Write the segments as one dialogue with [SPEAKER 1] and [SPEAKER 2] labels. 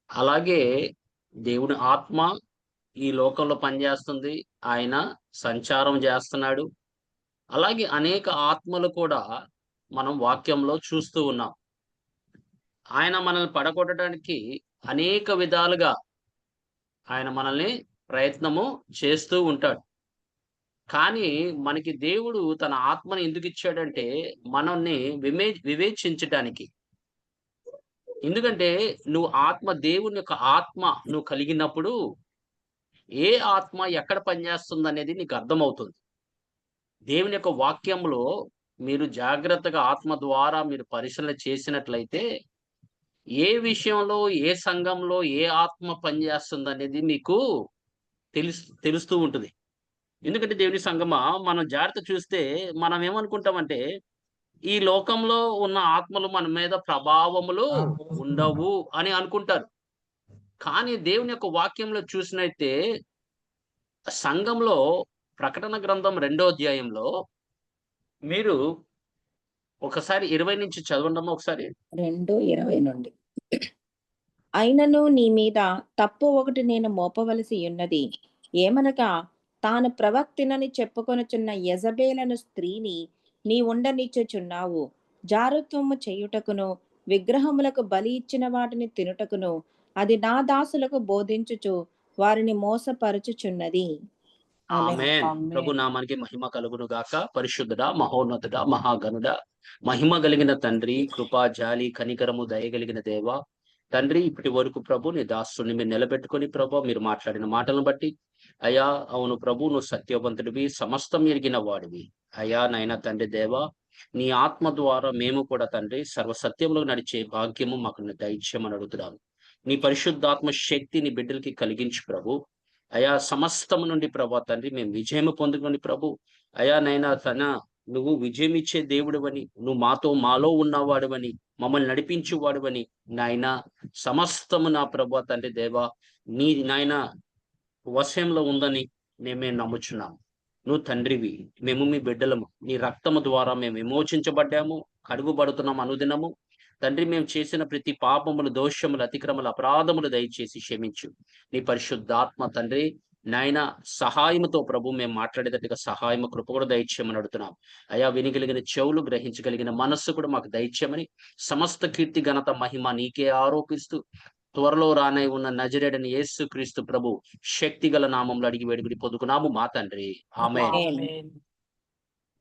[SPEAKER 1] అలాగే దేవుని ఆత్మ ఈ లోకంలో పనిచేస్తుంది. ఆయన సంచారం చేస్తున్నాడు. అలాగే అనేక ఆత్మలు కూడా మనం వాక్యంలో చూస్తూ ఉన్నాం. ఆయన మనల్ని పడగొట్టడానికి అనేక విధాలుగా ఆయన మనల్ని ప్రయత్నము చేస్తూ ఉంటాడు. కానీ మనకి దేవుడు తన ఆత్మని ఎందుకిచ్చాడంటే మనల్ని వివేచించటానికి. ఎందుకంటే దేవుని యొక్క ఆత్మ నువ్వు కలిగినప్పుడు ఏ ఆత్మ ఎక్కడ పనిచేస్తుందనేది నీకు అర్థమవుతుంది. దేవుని యొక్క వాక్యంలో మీరు జాగ్రత్తగా ఆత్మ ద్వారా మీరు పరిశీలన చేసినట్లయితే, ఏ విషయంలో, ఏ సంఘంలో, ఏ ఆత్మ పనిచేస్తుందనేది మీకు తెలుస్తూ ఉంటది. ఎందుకంటే దేవుని సంగమా మనం జాగ్రత్త చూస్తే మనం ఏమనుకుంటామంటే, ఈ లోకంలో ఉన్న ఆత్మలు మన మీద ప్రభావములు ఉండవు అని అనుకుంటారు. కానీ దేవుని యొక్క వాక్యంలో చూసినైతే సంఘంలో ప్రకటన గ్రంథం 2వ అధ్యాయంలో మీరు ఒకసారి 20 నుంచి చదవండమ్మా ఒకసారి.
[SPEAKER 2] 2:20 నుండి. అయినను నీ మీద తప్పు ఒకటి నేను మోపవలసి ఉన్నది. ఏమనగా తాను ప్రవక్తినని చెప్పుకొనుచున్న యెజబేలను స్త్రీని నీవుండనిచ్చుచున్నావు. జారత్వము చేయుటకును, విగ్రహములకు బలి ఇచ్చిన వాటిని తినుటకును అది నా దాసులకు బోధించుచు వారిని మోసపరుచుచున్నది.
[SPEAKER 1] ఆమేన్. ప్రభు నామానికి మహిమ కలుగును గాక. పరిశుద్ధుడా, మహోన్నతుడా, మహాగణుడా, మహిమ కలిగిన తండ్రి, కృప, జాలి, కనికరము, దయగలిగిన దేవా, తండ్రి ఇప్పటి వరకు ప్రభు నీ దాసుని మీరు నిలబెట్టుకొని ప్రభు మీరు మాట్లాడిన మాటలను బట్టి అయ్యా అవును ప్రభు నువ్వు సత్యవంతుడివి, సమస్తం ఎరిగిన వాడివి. అయ్యా నాయన తండ్రి దేవా, నీ ఆత్మ ద్వారా మేము కూడా తండ్రి సర్వసత్యంలో నడిచే భాగ్యము మాకు దయచేయమని అడుగుతున్నాము. నీ పరిశుద్ధాత్మ శక్తి నీ బిడ్డలకి కలిగించు ప్రభు. అయా సమస్తము నుండి ప్రభా తండ్రి మేము విజయము పొందుకొని ప్రభు అయా నైనా నువ్వు విజయం ఇచ్చే దేవుడివని, నువ్వు మాలో ఉన్నవాడివని, మమ్మల్ని నడిపించేవాడివని నాయన సమస్తము నా ప్రభా తండ్రి దేవా నీ నాయన వశంలో ఉందని మేము నమ్ముచున్నాము. నువ్వు తండ్రివి, మేము మీ బిడ్డలము. నీ రక్తము ద్వారా మేము విమోచించబడ్డాము, కడుగుబడుతున్నాము అనుదినము. తండ్రి మేము చేసిన ప్రతి పాపములు, దోషములు, అతిక్రమలు, అపరాధములు దయచేసి క్షమించు. నీ పరిశుద్ధాత్మ తండ్రి నాయన సహాయముతో ప్రభు మేము మాట్లాడేటట్టుగా సహాయము కృప కూడా దయచేయమని అడుగుతున్నాం. అయా వినగలిగిన చెవులు, గ్రహించగలిగిన మనస్సు కూడా మాకు దయచేయమని సమస్త కీర్తి ఘనత మహిమ నీకే ఆరోపిస్తూ త్వరలో రానై ఉన్న నజరేయుడైన యేసుక్రీస్తు ప్రభు శక్తిగల నామంలో అడిగి వేడుకుని పొందుకున్నాము మా తండ్రి. ఆమేన్.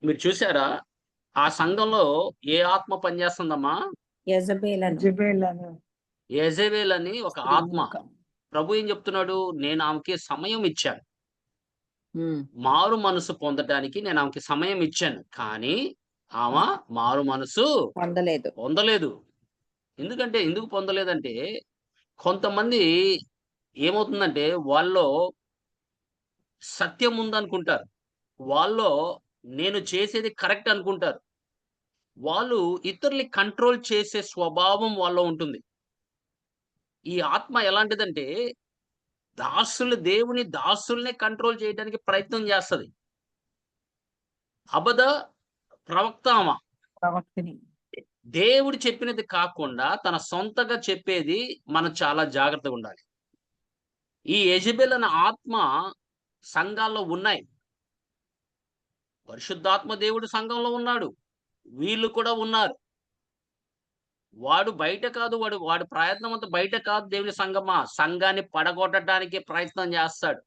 [SPEAKER 1] మీరు చూసారా ఆ సంఘంలో ఏ ఆత్మ పనిచేస్తుందమ్మా? యెజబెల్ అని ఒక ఆత్మ. ప్రభు ఏం చెప్తున్నాడు? నేను ఆమెకి సమయం ఇచ్చాను. మారు మనసు పొందటానికి నేను ఆమెకి సమయం ఇచ్చాను. కానీ ఆమె మారు మనసు పొందలేదు. ఎందుకు పొందలేదంటే కొంతమంది ఏమవుతుందంటే వాళ్ళలో సత్యం ఉందనుకుంటారు. వాళ్ళలో నేను చేసేది కరెక్ట్ అనుకుంటారు. వాళ్ళు ఇతరుల్ని కంట్రోల్ చేసే స్వభావం వాళ్ళలో ఉంటుంది. ఈ ఆత్మ ఎలాంటిదంటే దేవుని దాసుల్నే కంట్రోల్ చేయడానికి ప్రయత్నం చేస్తది. అబద్ధ ప్రవక్త ఆమ.
[SPEAKER 2] ప్రవక్తిని.
[SPEAKER 1] దేవుడు చెప్పినది కాకుండా తన సొంతగా చెప్పేది మనం చాలా జాగ్రత్తగా ఉండాలి. ఈ యెజబెల్ అనే ఆత్మ సంఘాల్లో ఉన్నాయి. పరిశుద్ధాత్మ దేవుడు సంఘంలో ఉన్నాడు. వీళ్ళు కూడా ఉన్నారు. వాడు బయట కాదు. వాడి ప్రయత్నం అంతా బయట కాదు దేవుని సంఘమా. సంఘాన్ని పడగొట్టడానికి ప్రయత్నం చేస్తాడు.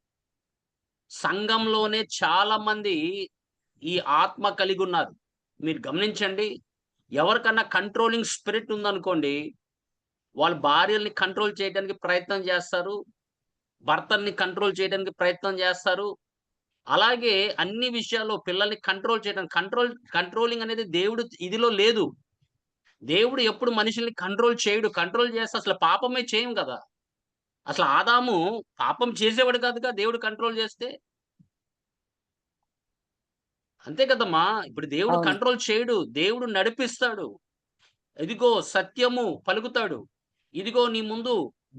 [SPEAKER 1] సంఘంలోనే చాలా మంది ఈ ఆత్మ కలిగి ఉన్నారు. మీరు గమనించండి. ఎవరికన్నా కంట్రోలింగ్ స్పిరిట్ ఉందనుకోండి, వాళ్ళ భార్యల్ని కంట్రోల్ చేయడానికి ప్రయత్నం చేస్తారు. భర్తల్ని కంట్రోల్ చేయడానికి ప్రయత్నం చేస్తారు. అలాగే అన్ని విషయాల్లో పిల్లల్ని కంట్రోల్ చేయడానికి కంట్రోలింగ్ అనేది దేవుడు ఇదిలో లేదు. దేవుడు ఎప్పుడు మనుషుల్ని కంట్రోల్ చేయడు. కంట్రోల్ చేస్తే అసలు పాపమే చేయం కదా! అసలు ఆదాము పాపం చేసేవాడు కాదుగా దేవుడు కంట్రోల్ చేస్తే. అంతే కదమ్మా! ఇప్పుడు దేవుడు కంట్రోల్ చేయడు. దేవుడు నడిపిస్తాడు. ఇదిగో సత్యము పలుకుతాడు. ఇదిగో నీ ముందు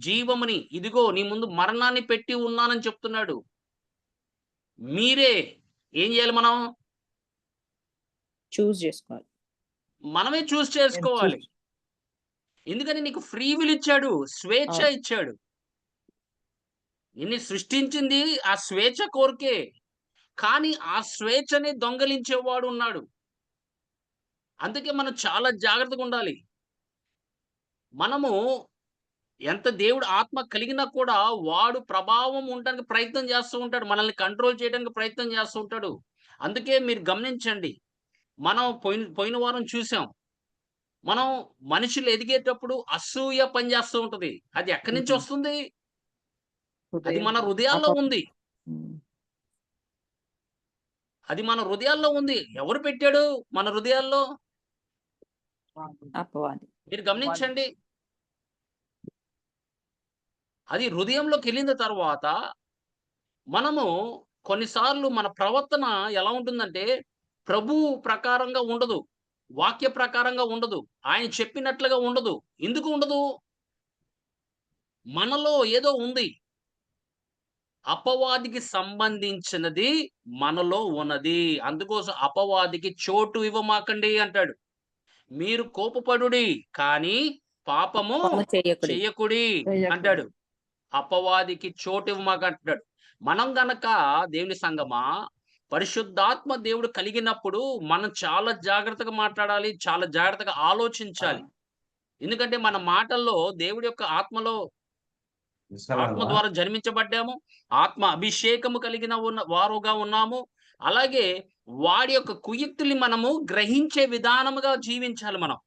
[SPEAKER 1] జీవముని, ఇదిగో నీ ముందు మరణాన్ని పెట్టి ఉన్నానని చెప్తున్నాడు. మీరే ఏం చేయాలి మనం?
[SPEAKER 2] చూజ్ చేసుకోవాలి.
[SPEAKER 1] మనమే చూజ్ చేసుకోవాలి. ఎందుకని నీకు ఫ్రీ విల్ ఇచ్చాడు, స్వేచ్ఛ
[SPEAKER 2] అవును.
[SPEAKER 1] ఇచ్చాడు. నిన్ను సృష్టించింది ఆ స్వేచ్ఛ కోరికే. కానీ ఆ స్వేచ్ఛని దొంగిలించేవాడు ఉన్నాడు. అందుకే మనం చాలా జాగ్రత్తగుండాలి. మనము ఎంత దేవుడు ఆత్మ కలిగినా కూడా వాడు ప్రభావం ఉండడానికి ప్రయత్నం చేస్తూ ఉంటాడు. మనల్ని కంట్రోల్ చేయడానికి ప్రయత్నం చేస్తూ ఉంటాడు. అందుకే మీరు గమనించండి. మనం పోయిన పోయిన వారం చూసాం. మనం మనుషులు ఎదిగేటప్పుడు అసూయ పనిచేస్తూ ఉంటది. అది ఎక్కడి నుంచి
[SPEAKER 2] హ్మ్.
[SPEAKER 1] వస్తుంది? అది
[SPEAKER 2] హృదయం
[SPEAKER 1] మన హృదయాల్లో
[SPEAKER 2] అపవాది.
[SPEAKER 1] ఉంది.
[SPEAKER 2] హ్మ్.
[SPEAKER 1] అది మన హృదయాల్లో ఉంది. ఎవరు పెట్టాడు మన హృదయాల్లో?
[SPEAKER 2] అపవాది.
[SPEAKER 1] మీరు గమనించండి. అది హృదయంలోకెళ్ళిన తర్వాత మనము కొన్నిసార్లు మన ప్రవర్తన ఎలా ఉంటుందంటే, ప్రభువు ప్రకారంగా ఉండదు. వాక్య ప్రకారంగా ఉండదు. ఆయన చెప్పినట్లుగా ఉండదు. ఎందుకు ఉండదు? మనలో ఏదో ఉంది. అపవాదికి సంబంధించినది మనలో ఉన్నది. అందుకోసం అపవాదికి చోటు ఇవ్వమాకండి అంటాడు. మీరు కోపపడుడి, కానీ పాపము
[SPEAKER 2] పాపము చేయకుడి.
[SPEAKER 1] చెయ్యకుడి అంటాడు. అపవాదికి చోటు ఇవ్వమాకంటాడు. మనం గనక దేవుని సంగమా, పరిశుద్ధాత్మ దేవుడు కలిగినప్పుడు మనం చాలా జాగ్రత్తగా మాట్లాడాలి. చాలా జాగ్రత్తగా ఆలోచించాలి. ఎందుకంటే మన మాటల్లో దేవుడి యొక్క ఆత్మ ద్వారా జన్మించబడ్డాము. ఆత్మ అభిషేకము కలిగిన వారుగా ఉన్నాము. అలాగే వాడి యొక్క కుయుక్తుల్ని మనము గ్రహించే విధానముగా జీవించాలి మనం.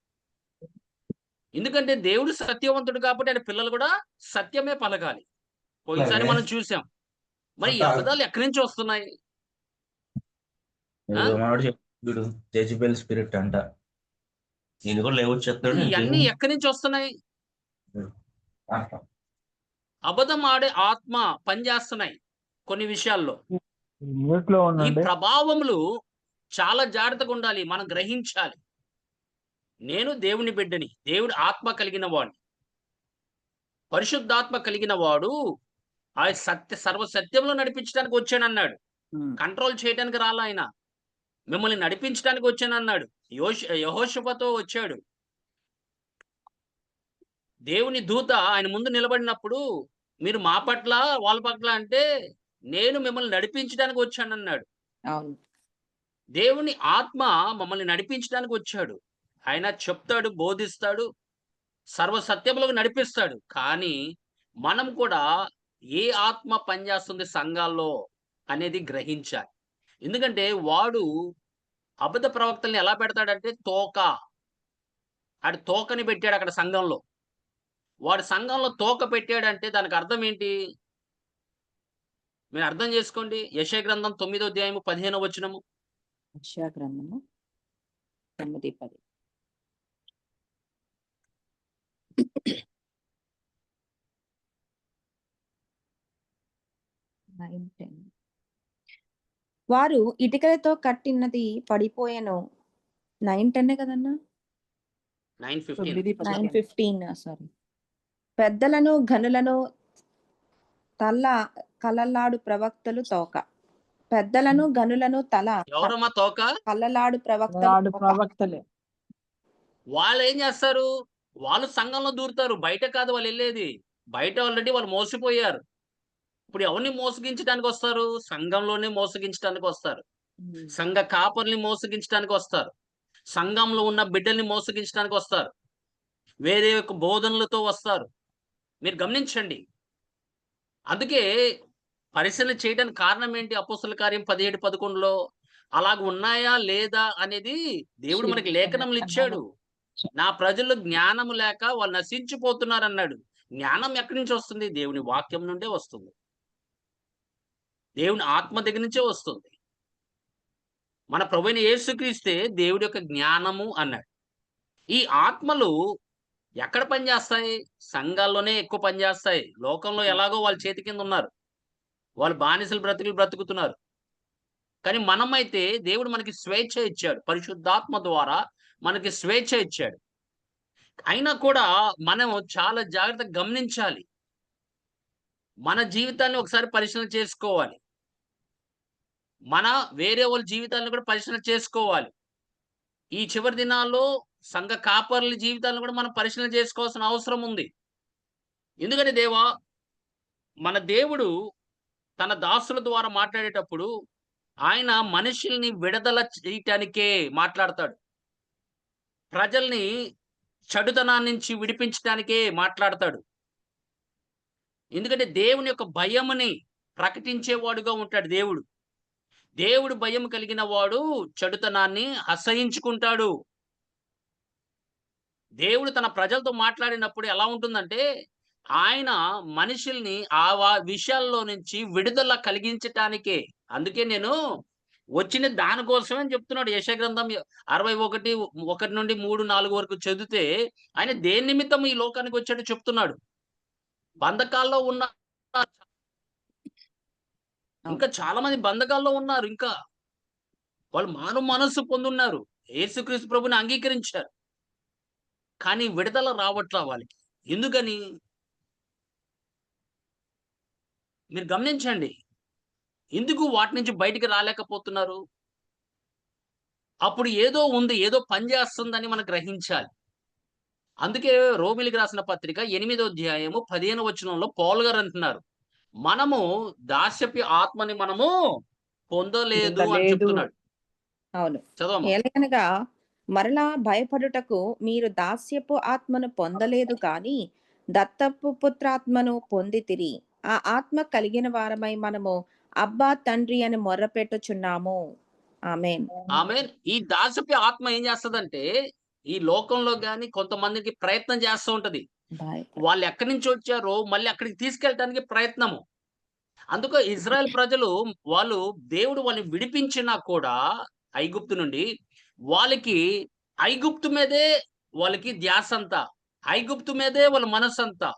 [SPEAKER 1] ఎందుకంటే దేవుడు సత్యవంతుడు కాబట్టి ఆయన పిల్లలు కూడా సత్యమే పలకాలి. పోయినసారి మనం చూసాం. మరి ఈ అబద్ధాలు ఎక్కడి నుంచి వస్తున్నాయి? ఆ?
[SPEAKER 3] వీడు జెజబెల్ స్పిరిట్ అంట. నేను కూడా లేవొచ్చేస్తాడు.
[SPEAKER 1] ఇవన్నీ ఎక్కడి నుంచి వస్తున్నాయి? అబద్ధం ఆడే ఆత్మ పనిచేస్తున్నాయి కొన్ని విషయాల్లో. ఈ ప్రభావములు చాలా జాగ్రత్తగా ఉండాలి. మనం గ్రహించాలి. నేను దేవుని బిడ్డని. దేవుడు ఆత్మ కలిగిన వాడిని. పరిశుద్ధాత్మ కలిగిన వాడు ఆ సర్వ సత్యంలో నడిపించడానికి వచ్చానన్నాడు.
[SPEAKER 2] హ్మ్.
[SPEAKER 1] కంట్రోల్ చేయడానికి రాలా ఆయన. మిమ్మల్ని నడిపించడానికి వచ్చానన్నాడు. యెహోషువతో వచ్చాడు. దేవుని దూత ఆయన ముందు నిలబడినప్పుడు, మీరు మా పట్ల, వాళ్ళ పట్ల అంటే, నేను మిమ్మల్ని నడిపించడానికి వచ్చానన్నాడు.
[SPEAKER 2] అవును.
[SPEAKER 1] దేవుని ఆత్మ మమ్మల్ని నడిపించడానికి వచ్చాడు. ఆయన చెప్తాడు, బోధిస్తాడు, సర్వ సత్యములోకి నడిపిస్తాడు. కానీ మనం కూడా ఏ ఆత్మ పనిచేస్తుంది సంఘాల్లో అనేది గ్రహించాలి. ఎందుకంటే వాడు అబద్ధ ప్రవక్తల్ని ఎలా పెడతాడంటే తోక. ఆడు తోకని పెట్టాడు అక్కడ సంఘంలో. వాడు సంఘంలో తోక పెట్టాడంటే దానికి అర్థం ఏంటి? మీరు అర్థం చేసుకోండి. యెషయా గ్రంథం 9వ అధ్యాయము 15వ వచనము.
[SPEAKER 2] యెషయా గ్రంథము 9:10. 9:10. వారు ఇటుకలతో కట్టినది పడిపోయెను. 9:10 కదన్నా?
[SPEAKER 1] 9:15.
[SPEAKER 2] 9:15 సారీ. పెద్దలను ఘనులను కల్లలాడు ప్రవక్తలు తోక. పెద్దలను ఘనులను
[SPEAKER 1] ఎవరమ్మా తోక?
[SPEAKER 2] కల్లలాడు ప్రవక్తలు తోక.
[SPEAKER 4] ప్రవక్తలే.
[SPEAKER 1] వాళ్ళు ఏం చేస్తారు? వాళ్ళు సంఘంలో దూరుతారు. బయట కాదు వాళ్ళెళ్ళేది. బయట ఆల్రెడీ వాళ్ళు మోసపోయారు. ఇప్పుడు ఎవరిని మోసగించడానికి వస్తారు? సంఘంలోనే మోసగించడానికి వస్తారు.
[SPEAKER 2] హ్మ్.
[SPEAKER 1] సంఘ కాపరుల్ని మోసగించడానికి వస్తారు. సంఘంలో ఉన్న బిడ్డల్ని మోసగించడానికి వస్తారు. వేరే యొక్క బోధనలతో వస్తారు. మీరు గమనించండి. అందుకే పరిశీలన చేయడానికి కారణం ఏంటి? అపోస్తలుల కార్యం 17, 11లో అలాగ ఉన్నాయా? లేదా? అనేది దేవుడు మనకి లేఖనములు ఇచ్చాడు. నా ప్రజల్లో జ్ఞానము లేక వాళ్ళు నశించిపోతున్నారన్నాడు. జ్ఞానం ఎక్కడి నుంచి వస్తుంది? దేవుని వాక్యం నుండే వస్తుంది. దేవుని ఆత్మ దగ్గర నుంచే వస్తుంది. మన ప్రభువైన యేసుక్రీస్తే దేవుడి యొక్క జ్ఞానము అన్నాడు. ఈ ఆత్మలు ఎక్కడ పనిచేస్తాయి? సంఘాల్లోనే ఎక్కువ పనిచేస్తాయి. లోకంలో ఎలాగో వాళ్ళ చేతి కింద ఉన్నారు. వాళ్ళు బానిసల బ్రతుకులు బ్రతుకుతున్నారు. కానీ మనమైతే దేవుడు మనకి స్వేచ్ఛ ఇచ్చాడు. పరిశుద్ధాత్మ ద్వారా మనకి స్వేచ్ఛ ఇచ్చాడు. అయినా కూడా మనం చాలా జాగ్రత్తగా గమనించాలి. మన జీవితాన్ని ఒకసారి పరిశీలన చేసుకోవాలి. వేరే వాళ్ళ జీవితాలను కూడా పరిశీలన చేసుకోవాలి. ఈ చివరి దినాల్లో సంఘ కాపరుల జీవితాలను కూడా మనం పరిశీలన చేసుకోవాల్సిన అవసరం ఉంది. ఎందుకంటే మన దేవుడు తన దాసుల ద్వారా మాట్లాడేటప్పుడు ఆయన మనుషుల్ని విడుదల చేయటానికే మాట్లాడతాడు. ప్రజల్ని చెడుతనాన్ని నుంచి విడిపించడానికే మాట్లాడతాడు. ఎందుకంటే దేవుని యొక్క భయముని ప్రకటించేవాడుగా ఉంటాడు దేవుడు. దేవుడు భయం కలిగిన వాడు చెడుతనాన్ని అసహించుకుంటాడు. దేవుడు తన ప్రజలతో మాట్లాడినప్పుడు ఎలా ఉంటుందంటే, ఆయన మనుషుల్ని విషయాల్లో నుంచి విడుదల కలిగించటానికే. అందుకే నేను వచ్చిన దానికోసమే అని చెప్తున్నాడు. యెషయా గ్రంథం 61, 1-3, 4 వరకు చదివితే ఆయన దేని నిమిత్తం ఈ లోకానికి వచ్చాడో చెప్తున్నాడు. బంధకాల్లో ఉన్న ఇంకా చాలా మంది బంధకాల్లో ఉన్నారు ఇంకా. వాళ్ళు మారు మనస్సు పొందున్నారు. యేసుక్రీస్తు ప్రభుని అంగీకరించారు. కానీ విడుదల రావట్లా వాళ్ళకి. ఎందుకని? మీరు గమనించండి. ఎందుకు వాటి నుంచి బయటికి రాలేకపోతున్నారు? అప్పుడు ఏదో ఉంది. ఏదో పని చేస్తుందని మనం గ్రహించాలి. అందుకే రోమీయులకు రాసిన పత్రిక 8వ అధ్యాయము 15వ వచనంలో పౌలు గారు అంటున్నారు. మనము దాస్యపు ఆత్మని మనము పొందలేదు అని
[SPEAKER 2] పొందలేదు.
[SPEAKER 1] చెప్తున్నాడు.
[SPEAKER 2] అవును.
[SPEAKER 1] చదవమ్మా.
[SPEAKER 2] ఎలయనగా మరలా భయపడుటకు మీరు దాస్యపు ఆత్మను పొందలేదు కానీ దత్తపు పుత్రాత్మను పొందితిరి. ఆ ఆత్మ కలిగిన వారమై మనము అబ్బా తండ్రి అని మొర్రపెట్టుచున్నాము. ఆమేన్.
[SPEAKER 1] ఆమేన్. ఈ దాస్యపు ఆత్మ ఏం చేస్తదంటే, ఈ లోకంలో గాని కొంతమందికి ప్రయత్నం చేస్తూ ఉంటది. వాళ్ళు ఎక్కడి నుంచి వచ్చారో మళ్ళీ అక్కడికి తీసుకెళ్ళటానికి ప్రయత్నము. అందుకే ఇజ్రాయెల్ ప్రజలు దేవుడు వాళ్ళని విడిపించినా కూడా ఐగుప్తు నుండి వాళ్ళకి ఐగుప్తు మీదే వాళ్ళకి ధ్యాసంతా. ఐగుప్తు మీదే వాళ్ళ మనస్సంతా.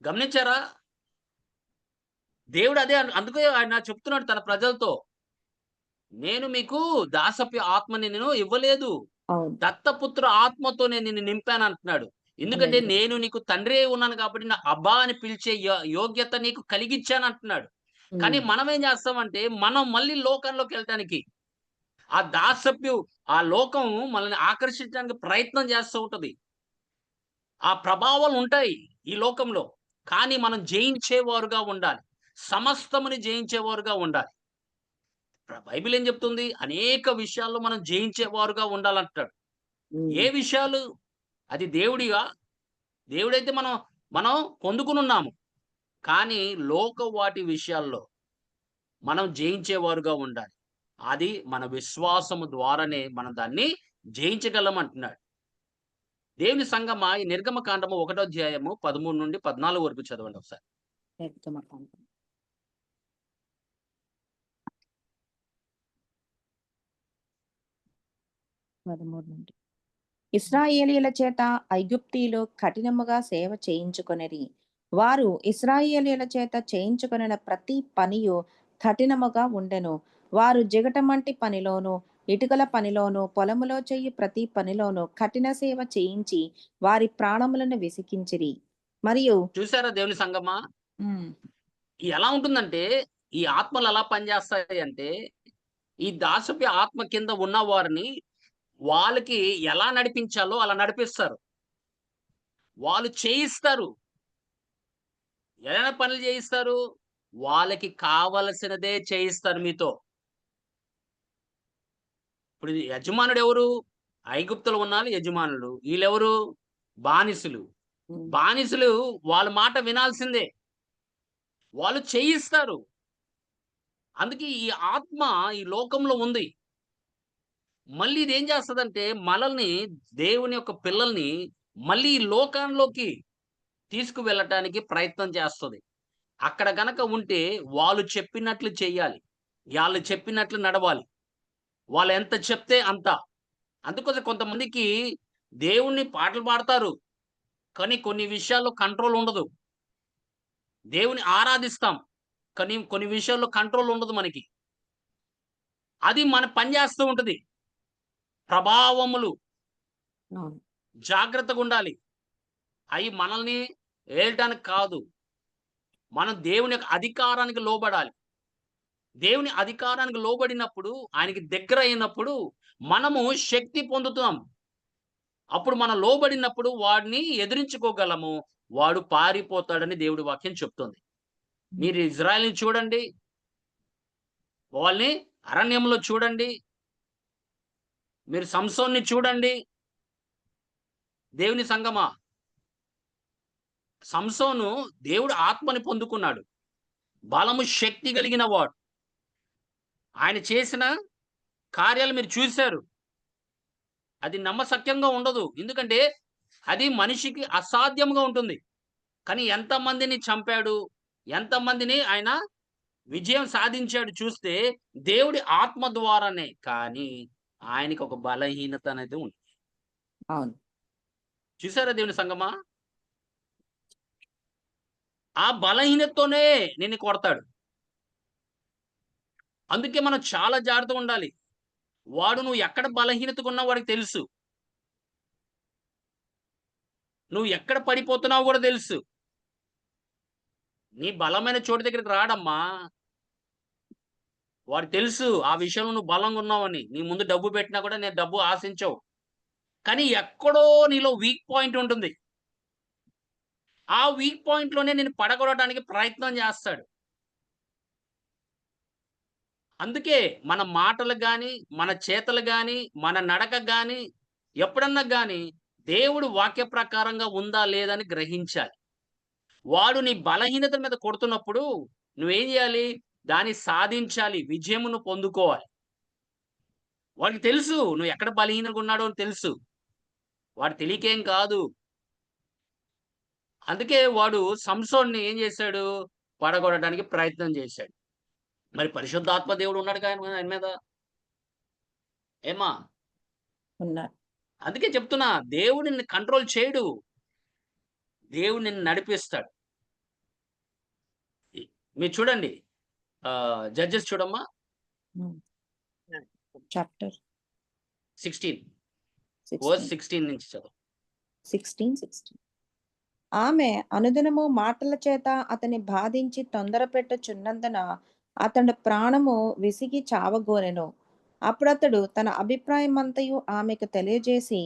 [SPEAKER 1] గమనించారా? దేవుడు అదే అందుకే ఆయన చెప్తున్నాడు తన ప్రజలతో. నేను మీకు దాసపు ఆత్మని నేను ఇవ్వలేదు.
[SPEAKER 2] అవును.
[SPEAKER 1] దత్తపుత్ర ఆత్మతో నేను నిన్ను నింపాను అంటున్నాడు. ఎందుకంటే
[SPEAKER 2] అవునండి.
[SPEAKER 1] నేను నీకు తండ్రి అయి ఉన్నాను కాబట్టి నా అబ్బా అని పిలిచే యోగ్యత నీకు కలిగిచ్చాను అంటున్నాడు. కానీ మనం ఏం చేస్తామంటే మనం మళ్ళీ లోకంలోకి వెళ్ళటానికి ఆ లోకం మనల్ని ఆకర్షించడానికి ప్రయత్నం చేస్తూ ఉంటది. ఆ ప్రభావాలు ఉంటాయి ఈ లోకంలో. కానీ మనం జయించేవారుగా ఉండాలి. సమస్తముని జయించేవారుగా ఉండాలి. బైబిల్ ఏం చెప్తుంది? అనేక విషయాల్లో మనం జయించేవారుగా ఉండాలంటాడు. ఏ విషయాలు? అది దేవుడివా? దేవుడైతే మనం పొందుకునున్నాము. కానీ వాటి విషయాల్లో మనం జయించేవారుగా ఉండాలి. అది మన విశ్వాసము ద్వారానే మనం దాన్ని జయించగలం అంటున్నాడు. దేవుని సంగమా ఈ నిర్గమకాండము 1వ అధ్యాయము 13-14 వరకు చదవండి ఒకసారి.
[SPEAKER 2] నిర్గమకాండం. ఇశ్రాయేలీయుల చేత ఐగుప్తీయులు కఠినముగా సేవ చేయించుకొనిరి. వారు ఇశ్రాయేలీయుల చేత చేయించుకొనిన ప్రతి పనియు కఠినముగా ఉండెను. వారు జిగటమంటి పనిలోను ఇటుకల పనిలోను పొలములో చెయ్యి ప్రతి పనిలోను కఠిన సేవ చేయించి వారి ప్రాణములను విసికించిరి. మరియు
[SPEAKER 1] చూసారా దేవుని సంగమా? ఎలా ఉంటుందంటే ఈ ఆత్మలు ఎలా పనిచేస్తాయి అంటే ఈ దాసపు ఆత్మ కింద ఉన్న వారిని వాళ్ళకి ఎలా నడిపించాలో అలా నడిపిస్తారు. వాళ్ళు చేయిస్తారు. ఎలాంటి పనులు చేయిస్తారు? వాళ్ళకి కావలసినదే చేయిస్తారు మీతో. ఇప్పుడు యజమానుడు ఎవరు? ఐగుప్తులో ఉన్నారు యజమానులు. వీళ్ళెవరు? బానిసలు. బానిసలు వాళ్ళ మాట వినాల్సిందే. వాళ్ళు చేయిస్తారు. అందుకే ఈ ఆత్మ ఈ లోకంలో ఉంది. మళ్ళీ ఇదేం చేస్తదంటే మనల్ని దేవుని యొక్క పిల్లల్ని మళ్ళీ ఈ లోకంలోకి తీసుకువెళ్ళటానికి ప్రయత్నం చేస్తది. అక్కడ గనక ఉంటే వాళ్ళు చెప్పినట్లు చెయ్యాలి. ఆళ్ళు చెప్పినట్లు నడవాలి. వాళ్ళు ఎంత చెప్తే అంత. అందుకోసం కొంతమందికి దేవుణ్ణి పాటలు పాడతారు. కానీ కొన్ని విషయాల్లో కంట్రోల్ ఉండదు. దేవుని ఆరాధిస్తాం. కానీ కొన్ని విషయాల్లో కంట్రోల్ ఉండదు మనకి. అది మన పని చేస్తూ ఉంటది. ప్రభావములు జాగ్రత్తగుండాలి. అయి మనల్ని ఏలటానికి కాదు. మనం దేవుని యొక్క అధికారానికి లోబడాలి. దేవుని అధికారానికి లోబడినప్పుడు, ఆయనకి దగ్గర అయినప్పుడు మనము శక్తి పొందుతాం. అప్పుడు మనం లోబడినప్పుడు వాడిని ఎదిరించుకోగలము. వాడు పారిపోతాడని దేవుడి వాక్యం చెప్తుంది. మీరు ఇజ్రాయెల్‌ని చూడండి. వాళ్ళని అరణ్యంలో చూడండి. మీరు సంసోన్‌ని చూడండి. దేవుని సంగమా, సంసోను దేవుడు ఆత్మని పొందుకున్నాడు. బలము, శక్తి కలిగిన వాడు. ఆయన చేసిన కార్యాలు మీరు చూసారు. అది నమ్మశక్యంగా ఉండదు. ఎందుకంటే అది మనిషికి అసాధ్యంగా ఉంటుంది. కానీ ఎంతమందిని చంపాడు, ఎంతమందిని ఆయన విజయం సాధించాడు చూస్తే దేవుడి ఆత్మ ద్వారానే. కానీ ఆయనకి ఒక బలహీనత అనేది ఉంది.
[SPEAKER 2] అవును.
[SPEAKER 1] చూసారా దేవుని సంగమా? ఆ బలహీనతతోనే నిన్ను కొడతాడు. అందుకే మనం చాలా జాగ్రత్తగా ఉండాలి. వాడు నువ్వు ఎక్కడ బలహీనతగా ఉన్నావో వాడికి తెలుసు. నువ్వు ఎక్కడ పడిపోతున్నావో కూడా తెలుసు. నీ బలమైన చోటు దగ్గరికి రాడమ్మా. వాడికి తెలుసు ఆ విషయంలో నువ్వు బలంగా ఉన్నావని. నీ ముందు డబ్బు పెట్టినా కూడా నేను డబ్బు ఆశించవు. కానీ ఎక్కడో నీలో వీక్ పాయింట్ ఉంటుంది. ఆ వీక్ పాయింట్‌లోనే నిన్ను పడగొట్టడానికి ప్రయత్నం చేస్తాడు. అందుకే మన మాటలు గాని, మన చేతలు గాని, మన నడక గాని, ఎప్పుడన్నా గాని దేవుడు వాక్య ప్రకారంగా ఉందా లేదా అని గ్రహించాలి. వాడు నీ బలహీనత మీద కొడుతున్నప్పుడు నువ్వేం చేయాలి? దాన్ని సాధించాలి. విజయమును పొందుకోవాలి. వాడికి తెలుసు నువ్వు ఎక్కడ బలహీనంగా ఉన్నాడో అని తెలుసు. వాడు తెలియకేం కాదు. అందుకే వాడు సంసోన్‌ని ఏం చేశాడు? పడగొట్టడానికి ప్రయత్నం చేశాడు. మరి పరిశుద్ధాత్మ దేవుడు ఉన్నాడుగా ఆయన మీద. ఏమ్మా?
[SPEAKER 2] ఉన్నారు.
[SPEAKER 1] అందుకే చెప్తున్నా దేవుడు నిన్ను కంట్రోల్ చేయడు. దేవుడు నిన్ను నడిపిస్తాడు. ఇ మీరు చూడండి. జడ్జెస్ చూడమ్మా.
[SPEAKER 2] హ్మ్. Chapter
[SPEAKER 1] 16 verse
[SPEAKER 2] 16.
[SPEAKER 1] 16 నుంచి చదువు.
[SPEAKER 2] 16. ఆమె అనుదినము మాటల చేత అతని బాధించి తొందరపెట్టుచున్నందున అతడు ప్రాణము విసిగి చావగోరెను. అప్పుడతడు తన అభిప్రాయమంతయు ఆమెకు తెలియజేసి,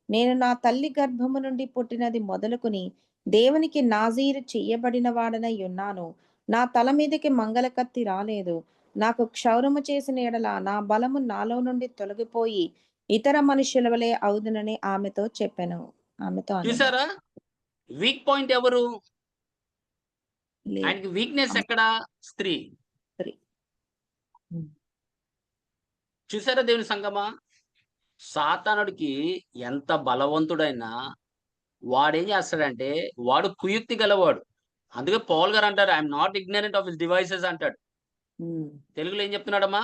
[SPEAKER 2] నేను నా తల్లి గర్భము నుండి పుట్టినది మొదలుకొని దేవునికి నాజీరు చెయ్యబడిన వాడనై ఉన్నాను. నా తల మీదకి మంగళకత్తి రాలేదు. నాకు క్షౌరము చేసిన ఎడల నా బలము నాలో నుండి తొలగిపోయి ఇతర మనుష్యుల వలె అవుదునని ఆమెతో అనెను.
[SPEAKER 1] చూసారా? వీక్ పాయింట్ ఎవరు?
[SPEAKER 2] లేదు.
[SPEAKER 1] ఆయనకి వీక్‌నెస్ ఎక్కడ? స్త్రీ.
[SPEAKER 2] స్త్రీ. హ్మ్.
[SPEAKER 1] చూసారా దేవుని సంగమా? సాతానుడికి ఎంత బలవంతుడైనా వాడేం చేస్తాడంటే వాడు కుయుక్తి గలవాడు. అందుకే పౌలు గారు అంటారు, I am not ignorant of his devices అంటాడు.
[SPEAKER 2] హ్మ్.
[SPEAKER 1] తెలుగులో ఏం చెప్తున్నాడమ్మా?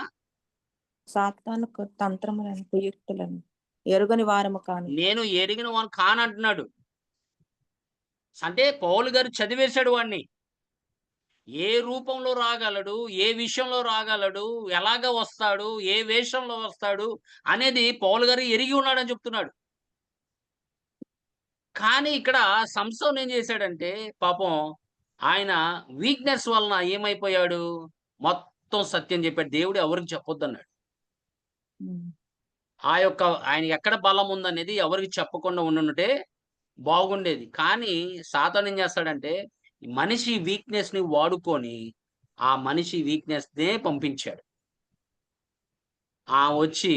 [SPEAKER 2] సాతానుకు తంత్రములను, కుయుక్తులను ఎరుగని వారము కాని.
[SPEAKER 1] నేను ఎరిగిన వాడిని కానంటున్నాడు. అంటే పౌలు గారు చదివేశాడు వాడిని. ఏ రూపంలో రాగలడు? ఏ విషయంలో రాగలడు? ఎలాగా వస్తాడు? ఏ వేషంలో వస్తాడు? అనేది పౌలు గారు ఎరిగి ఉన్నాడని చెప్తున్నాడు. కానీ ఇక్కడ సంసోన్ ఏం చేశాడంటే పాపం ఆయన వీక్‌నెస్ వలన ఏమైపోయాడు? మొత్తం సత్యం చెప్పాడు. దేవుడు ఎవరికీ చెప్పొద్దన్నాడు.
[SPEAKER 2] హ్మ్.
[SPEAKER 1] ఆయనకి ఎక్కడ బలం ఉందనేది ఎవరికీ చెప్పకుండా ఉండుంటే బాగుండేది. కానీ సాతాను ఏం చేస్తాడంటే మనిషి వీక్‌నెస్‌ని వాడుకొని ఆ మనిషి వీక్‌నెస్‌నే పంపించాడు. వచ్చి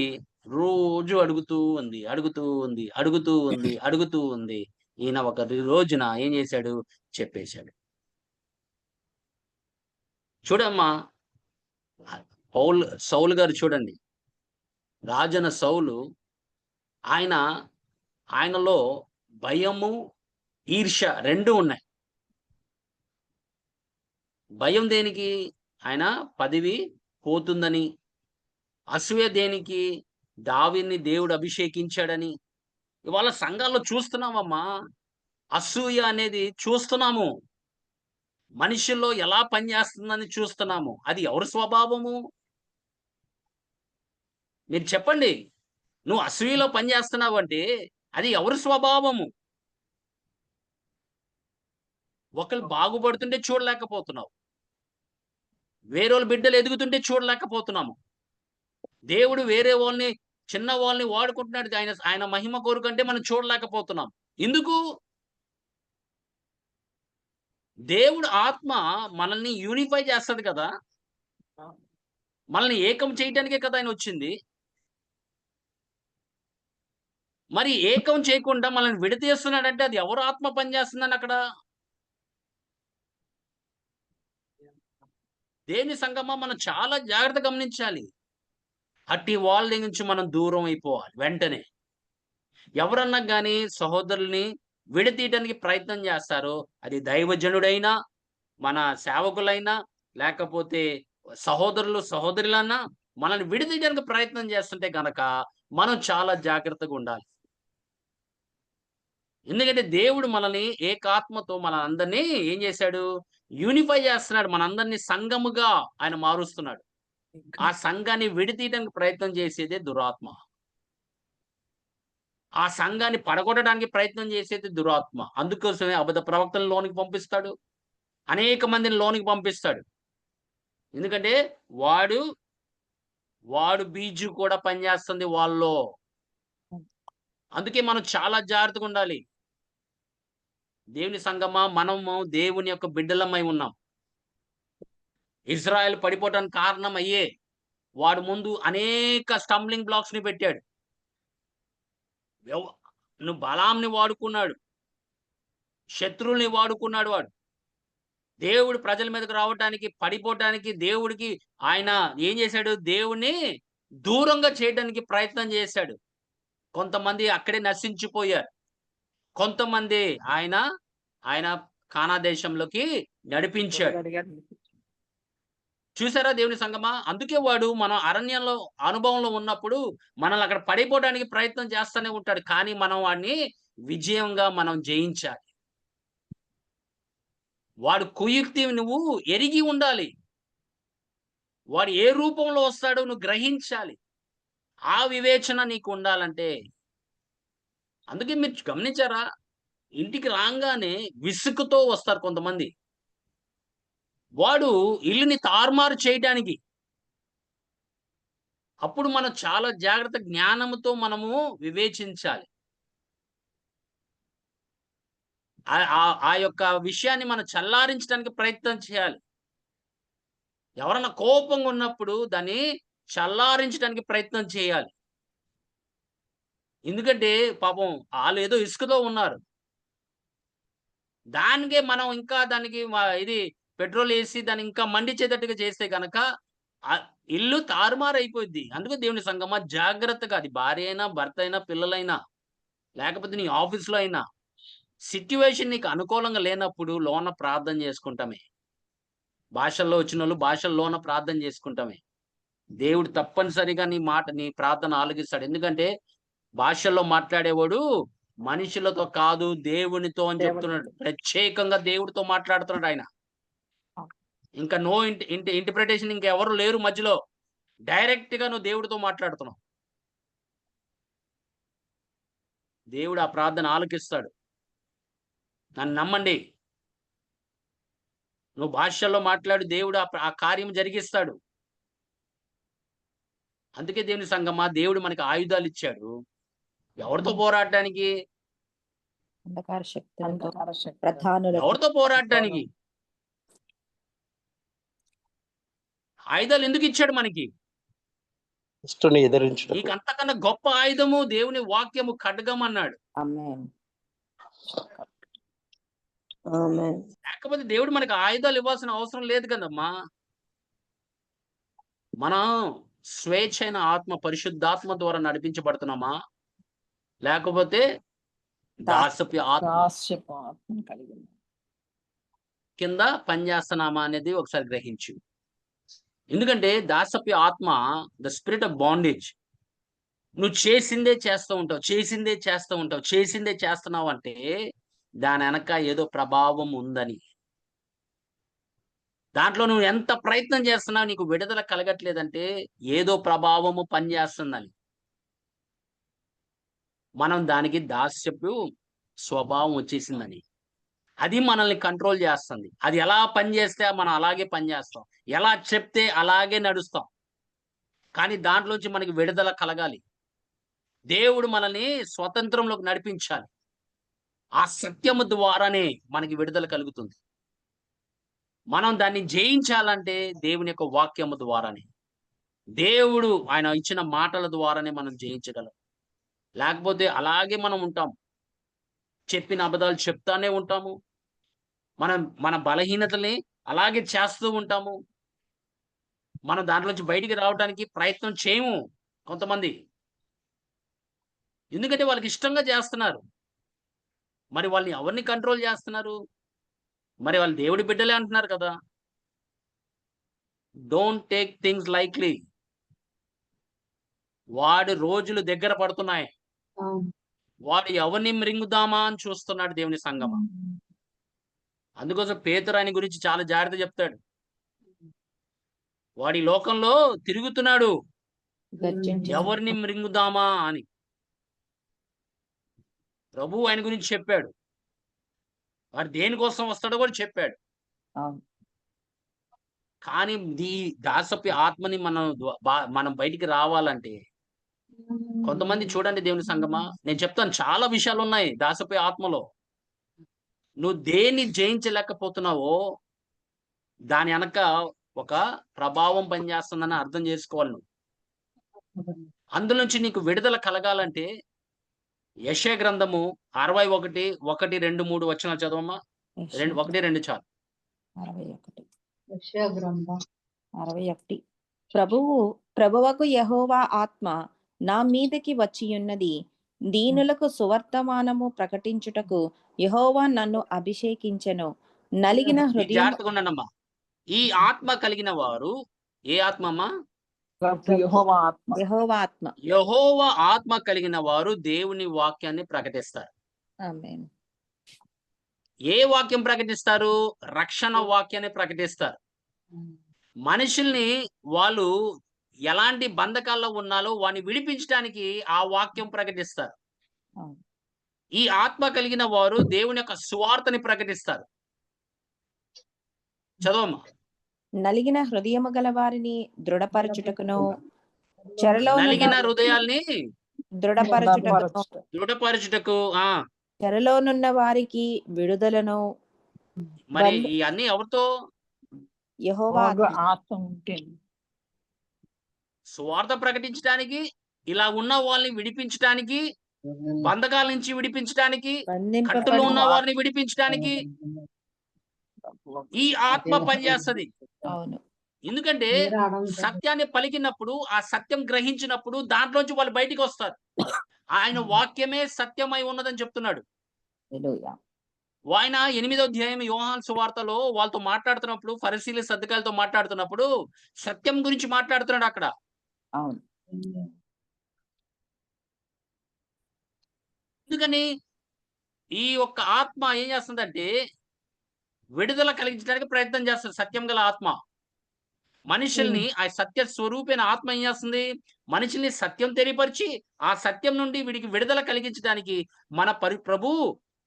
[SPEAKER 1] రోజు అడుగుతూ ఉంది. అడుగుతూ ఉంది. అడుగుతూ ఉంది. అడుగుతూ ఉంది. ఈయన ఒక రోజున ఏం చేశాడు? చెప్పేసాడు. చూడమ్మా, సౌలు గారు చూడండి. రాజైన సౌలు ఆయన ఆయనలో భయము, ఈర్ష్య 2 ఉన్నాయి. భయం దేనికి? ఆయన పదవి పోతుందని. అసూయ దేనికి? దావీదుని దేవుడు అభిషేకించాడని. ఇవాళ సంఘాల్లో చూస్తున్నామమ్మా. అసూయ అనేది చూస్తున్నాము. మనుషుల్లో ఎలా పనిచేస్తుందని చూస్తున్నాము. అది ఎవరి స్వభావము? మీరు చెప్పండి. నువ్వు అసూయలో పని చేస్తున్నావంటే అది ఎవరి స్వభావము? ఒకళ్ళు బాగుపడుతుంటే చూడలేకపోతున్నావు. వేరే బిడ్డలు ఎదుగుతుంటే చూడలేకపోతున్నాము. దేవుడు వేరే వాళ్ళని, చిన్న వాళ్ళని వాడుకుంటున్నాడు ఆయన ఆయన మహిమ కోరుకంటే మనం చూడలేకపోతున్నాం. ఎందుకు? దేవుడు ఆత్మ మనల్ని యూనిఫై చేస్తది కదా! మనల్ని ఏకం చేయటానికే కదా ఆయన వచ్చింది. మరి ఏకం చేయకుండా మనల్ని విడదీస్తున్నాడంటే అది ఎవరు ఆత్మ పనిచేస్తుందని అక్కడ? దేవుని సంగమా మనం చాలా జాగ్రత్తగా గమనించాలి. అట్టి వాళ్ళ దగ్గర నుంచి మనం దూరం అయిపోవాలి వెంటనే. ఎవరన్నా గాని సహోదరుల్ని విడదీయడానికి ప్రయత్నం చేస్తారో, అది దైవజనుడైనా, మన సేవకులైనా, లేకపోతే సహోదరులు, సహోదరులన్నా మనల్ని విడదీయడానికి ప్రయత్నం చేస్తుంటే గనక మనం చాలా జాగ్రత్తగా ఉండాలి. ఎందుకంటే దేవుడు మనల్ని ఏకాత్మతో మనందరినీ ఏం చేశాడు? యూనిఫై చేస్తున్నాడు. మనందరిని సంఘముగా ఆయన మారుస్తున్నాడు. ఆ సంఘాన్ని విడదీయడానికి ప్రయత్నం చేసేదే దురాత్మ. ఆ సంఘాన్ని పడగొట్టడానికి ప్రయత్నం చేసేది దురాత్మ. అందుకోసమే అబద్ధ ప్రవక్తలను లోనికి పంపిస్తాడు. అనేక మందిని లోనికి పంపిస్తాడు. ఎందుకంటే వాడు బీజు కూడా పనిచేస్తుంది వాళ్ళలో. అందుకే మనం చాలా జాగ్రత్తగా ఉండాలి. దేవుని సంగమా, మనము దేవుని యొక్క బిడ్డలమై ఉన్నాం. ఇజ్రాయెల్ పడిపోవడానికి కారణం అయ్యే. వాడు ముందు అనేక స్టంబ్లింగ్ బ్లాక్స్‌ని పెట్టాడు. నువ్వు బలాంని వాడుకున్నాడు. శత్రువుల్ని వాడుకున్నాడు వాడు. దేవుడు ప్రజల మీదకి రావటానికి, పడిపోవటానికి దేవుడికి ఆయన ఏం చేశాడు? దేవుడిని దూరంగా చేయడానికి ప్రయత్నం చేశాడు. కొంతమంది అక్కడే నశించిపోయారు. కొంతమంది ఆయన కానా దేశంలోకి నడిపించాడు. చూసారా దేవుని సంగమా? అందుకే వాడు మనం అరణ్యంలో అనుభవంలో ఉన్నప్పుడు మనల్ని అక్కడ పడిపోవడానికి ప్రయత్నం చేస్తూనే ఉంటాడు. కానీ మనం వాడిని విజయంగా మనం జయించాలి. వాడు కుయుక్తి నువ్వు ఎరిగి ఉండాలి. వాడు ఏ రూపంలో వస్తాడో నువ్వు గ్రహించాలి. ఆ వివేచన నీకు ఉండాలంటే అందుకే మీరు గమనించారా? ఇంటికి రాంగానే విసుగుతో వస్తారు కొంతమంది. వాడు ఇల్లుని తారుమారు చేయటానికి. అప్పుడు మనం చాలా జాగ్రత్త జ్ఞానముతో మనము వివేచించాలి. ఆ యొక్క విషయాన్ని మనం చల్లారించడానికి ప్రయత్నం చేయాలి. ఎవరన్నా కోపంగా ఉన్నప్పుడు దాన్ని చల్లారించడానికి ప్రయత్నం చేయాలి. ఎందుకంటే పాపం ఆళ్ళేదో ఇసుకతో ఉన్నారు. దానికే మనం ఇంకా దానికి ఇది పెట్రోల్ ఏసి దాన్ని ఇంకా మండించేటట్టుగా చేస్తే గనక ఇల్లు తారుమారైపోద్ది. అందుకే దేవుని సంగమా జాగ్రత్తగా అది భార్య అయినా, భర్త అయినా, పిల్లలైనా, లేకపోతే నీ ఆఫీస్‌లో అయినా సిట్యుయేషన్ నీకు అనుకూలంగా లేనప్పుడు లోన ప్రార్థన చేసుకుంటామే. భాషల్లో వచ్చినోళ్ళు భాషల్లోన ప్రార్థన చేసుకుంటామే. దేవుడు తప్పనిసరిగా నీ ప్రార్థన ఆలకిస్తాడు. ఎందుకంటే భాషల్లో మాట్లాడేవాడు మనుషులతో కాదు దేవునితో అని చెప్తున్నాడు. ప్రత్యేకంగా దేవుడితో మాట్లాడుతున్నాడు ఆయన. ఇంకా నో ఇంటర్ప్రిటేషన్ ఇంకెవరు లేరు మధ్యలో. డైరెక్ట్‌గా నువ్వు దేవుడితో మాట్లాడుతున్నావు. దేవుడు ఆ ప్రార్థన ఆలకిస్తాడు. నన్ను నమ్మండి. నువ్వు భాషల్లో మాట్లాడి దేవుడు ఆ కార్యం జరిగిస్తాడు. అందుకే దేవుని సంగమా దేవుడు మనకి ఆయుధాలు ఇచ్చాడు. ఎవరితో పోరాడటానికి?
[SPEAKER 2] అంధకార శక్తులతో, ప్రధానులతో.
[SPEAKER 1] ఎవరితో పోరాడటానికి? ఆయుధాలు ఎందుకు ఇచ్చాడు మనకి?
[SPEAKER 4] దుష్టుని ఎదిరించుటకు.
[SPEAKER 1] నీకు అంతకన్నా గొప్ప ఆయుధము దేవుని వాక్యము ఖడ్గం అన్నాడు.
[SPEAKER 2] ఆమేన్.
[SPEAKER 4] ఆమేన్.
[SPEAKER 1] లేకపోతే దేవుడు మనకి ఆయుధాలు ఇవ్వాల్సిన అవసరం లేదు కదమ్మా. మనం స్వేచ్ఛైన ఆత్మ, పరిశుద్ధాత్మ ద్వారా నడిపించబడుతున్నామా? లేకపోతే దాస్యపు ఆత్మ కింద పనిచేస్తున్నామా అనేది ఒకసారి గ్రహించు. ఎందుకంటే దాస్యపు ఆత్మ ద స్పిరిట్ ఆఫ్ బాండేజ్. నువ్వు చేసిందే చేస్తూ ఉంటావు, చేసిందే చేస్తూ ఉంటావు, చేసిందే చేస్తున్నావు అంటే దాని వెనక ఏదో ప్రభావం ఉందని. దాంట్లో నువ్వు ఎంత ప్రయత్నం చేస్తున్నావు నీకు విడుదల కలగట్లేదంటే ఏదో ప్రభావము పనిచేస్తుందని. మనం దానికి దాస్యపు స్వభావం వచ్చేసిందని. అది మనల్ని కంట్రోల్ చేస్తుంది. అది ఎలా పనిచేస్తే మనం అలాగే పనిచేస్తాం, ఎలా చెప్తే అలాగే నడుస్తాం. కానీ దాంట్లోంచి మనకి విడుదల కలగాలి. దేవుడు మనల్ని స్వతంత్రంలోకి నడిపించాలి. ఆ సత్యము ద్వారానే మనకి విడుదల కలుగుతుంది. మనం దాన్ని జయించాలంటే దేవుని యొక్క వాక్యము ద్వారానే, దేవుడు ఆయన ఇచ్చిన మాటల ద్వారానే మనం జయించగలం. లేకపోతే అలాగే మనం ఉంటాం, చెప్పిన అబద్ధాలు చెప్తానే ఉంటాము, మనం మన బలహీనతల్ని అలాగే చేస్తూ ఉంటాము. మనం దాంట్లోంచి బయటికి రావడానికి ప్రయత్నం చేయము కొంతమంది. ఎందుకంటే వాళ్ళకి ఇష్టంగా చేస్తున్నారు. మరి వాళ్ళని ఎవరిని కంట్రోల్ చేస్తున్నారు? మరి వాళ్ళు దేవుడి బిడ్డలే అంటున్నారు కదా. Don't take things likely. వాడి రోజులు దగ్గర పడుతున్నాయి. వాడు ఎవరిని మృంగుదామా అని చూస్తున్నాడు దేవుని సంగమా. అందుకోసం పేతురు ఆయన గురించి చాలా జాగ్రత్త చెప్తాడు. వాడి లోకంలో తిరుగుతున్నాడు, ఎవరిని మృంగుదామా అని ప్రభు ఆయన గురించి చెప్పాడు. వాడు దేనికోసం వస్తాడో కూడా చెప్పాడు. కానీ ఈ దాసప్య ఆత్మని మనం బయటికి రావాలంటే, కొంతమంది చూడండి దేవుని సంగమా, నేను చెప్తాను చాలా విషయాలు ఉన్నాయి దాసప్య ఆత్మలో. నువ్వు దేన్ని జయించలేకపోతున్నావో దాని వెనక ఒక ప్రభావం పనిచేస్తుందని అర్థం చేసుకోవాలి నువ్వు. అందులో నుంచి నీకు విడుదల కలగాలంటే యెషయా గ్రంథము 61, 1, 2, 3 వచనాలు చదవమ్మా. 1, 2 చాలు.
[SPEAKER 2] 61 ప్రభువకు యెహోవా ఆత్మ నా మీదకి వచ్చియున్నది, దీనులకు సువర్తమానము ప్రకటించుటకు యెహోవా నన్ను అభిషేకించెను. నలిగిన హృదయం
[SPEAKER 1] జాగ్రత్తగా ఉండండమ్మా. ఈ ఆత్మ కలిగిన వారు ఏ ఆత్మమ్మా?
[SPEAKER 2] యెహోవా ఆత్మ.
[SPEAKER 1] యెహోవా ఆత్మ కలిగిన వారు దేవుని వాక్యాన్ని ప్రకటిస్తారు.
[SPEAKER 2] ఆమేన్.
[SPEAKER 1] ఏ వాక్యం ప్రకటిస్తారు? రక్షణ వాక్యాన్ని ప్రకటిస్తారు. మనుషుల్ని వాళ్ళు ఎలాంటి బంధకాల్లో ఉన్నాలో వాడిని విడిపించడానికి ఆ వాక్యం ప్రకటిస్తారు. ఈ ఆత్మ కలిగిన వారు దేవుని యొక్క సువార్తని ప్రకటిస్తారు. చదవమ్మా.
[SPEAKER 2] నలిగిన హృదయము గల వారిని దృఢపరచుటకును, చెరలో
[SPEAKER 1] నలిగిన హృదయాల్ని దృఢపరచుటకు
[SPEAKER 2] చెరలోనున్న వారికి విడుదలను.
[SPEAKER 1] మరి ఇవన్నీ ఎవరితో?
[SPEAKER 2] యెహోవా ఆత్మ.
[SPEAKER 1] సువార్త ప్రకటించడానికి, ఇలా ఉన్న వాళ్ళని విడిపించడానికి, బంధకాల నుంచి విడిపించడానికి, కట్టులో ఉన్న వారిని విడిపించడానికి ఈ ఆత్మ పనిచేస్తుంది.
[SPEAKER 2] అవును.
[SPEAKER 1] ఎందుకంటే సత్యాన్ని పలికినప్పుడు, ఆ సత్యం గ్రహించినప్పుడు దాంట్లోంచి వాళ్ళు బయటికి వస్తారు. ఆయన వాక్యమే సత్యమై ఉన్నదని చెప్తున్నాడు. ఆయన 8వ అధ్యాయం యోహాను సువార్తలో వాళ్ళతో మాట్లాడుతున్నప్పుడు, ఫరిసీల సద్దకాలతో మాట్లాడుతున్నప్పుడు సత్యం గురించి మాట్లాడుతున్నాడు అక్కడ.
[SPEAKER 2] అవును.
[SPEAKER 1] ఎందుకని ఈ ఒక్క ఆత్మ ఏం చేస్తుందంటే విడుదల కలిగించడానికి ప్రయత్నం చేస్తుంది. సత్యం గల ఆత్మ మనుషుల్ని, ఆ సత్య స్వరూపైన ఆత్మ ఏం చేస్తుంది? మనుషుల్ని సత్యం తెలియపరిచి ఆ సత్యం నుండి వీడికి విడుదల కలిగించడానికి మన ప్రభు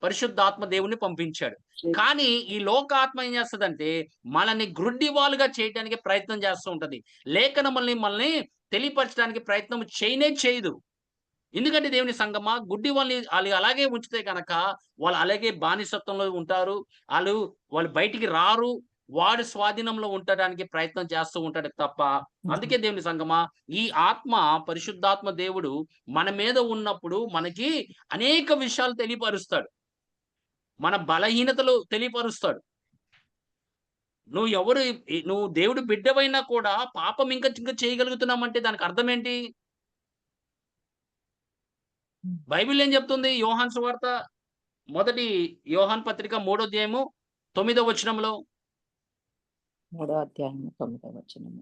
[SPEAKER 1] పరిశుద్ధాత్మ దేవుణ్ణి పంపించాడు. కానీ ఈ లోక ఆత్మ ఏం చేస్తుందంటే మనల్ని గ్రుడ్డి వాళ్ళుగా చేయడానికి ప్రయత్నం చేస్తూ ఉంటది. మనల్ని తెలియపరచడానికి ప్రయత్నం చేయదు. ఎందుకంటే దేవుని సంగమా, గుడ్డి వాళ్ళు అలాగే ఉంచితే కనుక వాళ్ళు అలాగే బానిసత్వంలో ఉంటారు. వాళ్ళు బయటికి రారు. వాడు స్వాధీనంలో ఉండడానికి ప్రయత్నం చేస్తూ ఉంటాడు తప్ప. అందుకే దేవుని సంగమా, ఈ ఆత్మ, పరిశుద్ధాత్మ దేవుడు మన మీద ఉన్నప్పుడు మనకి అనేక విషయాలు తెలియపరుస్తాడు. మన బలహీనతలు తెలియపరుస్తాడు. నువ్వు దేవుడు బిడ్డవైనా కూడా పాపం ఇంకా చేయగలుగుతున్నామంటే దానికి అర్థం ఏంటి? బైబిల్ ఏం చెప్తుంది? యోహాను సువార్త 1 యోహాను పత్రిక 3వ అధ్యాయము 9వ వచనంలో,
[SPEAKER 2] 3వ అధ్యాయము 9వ వచనము,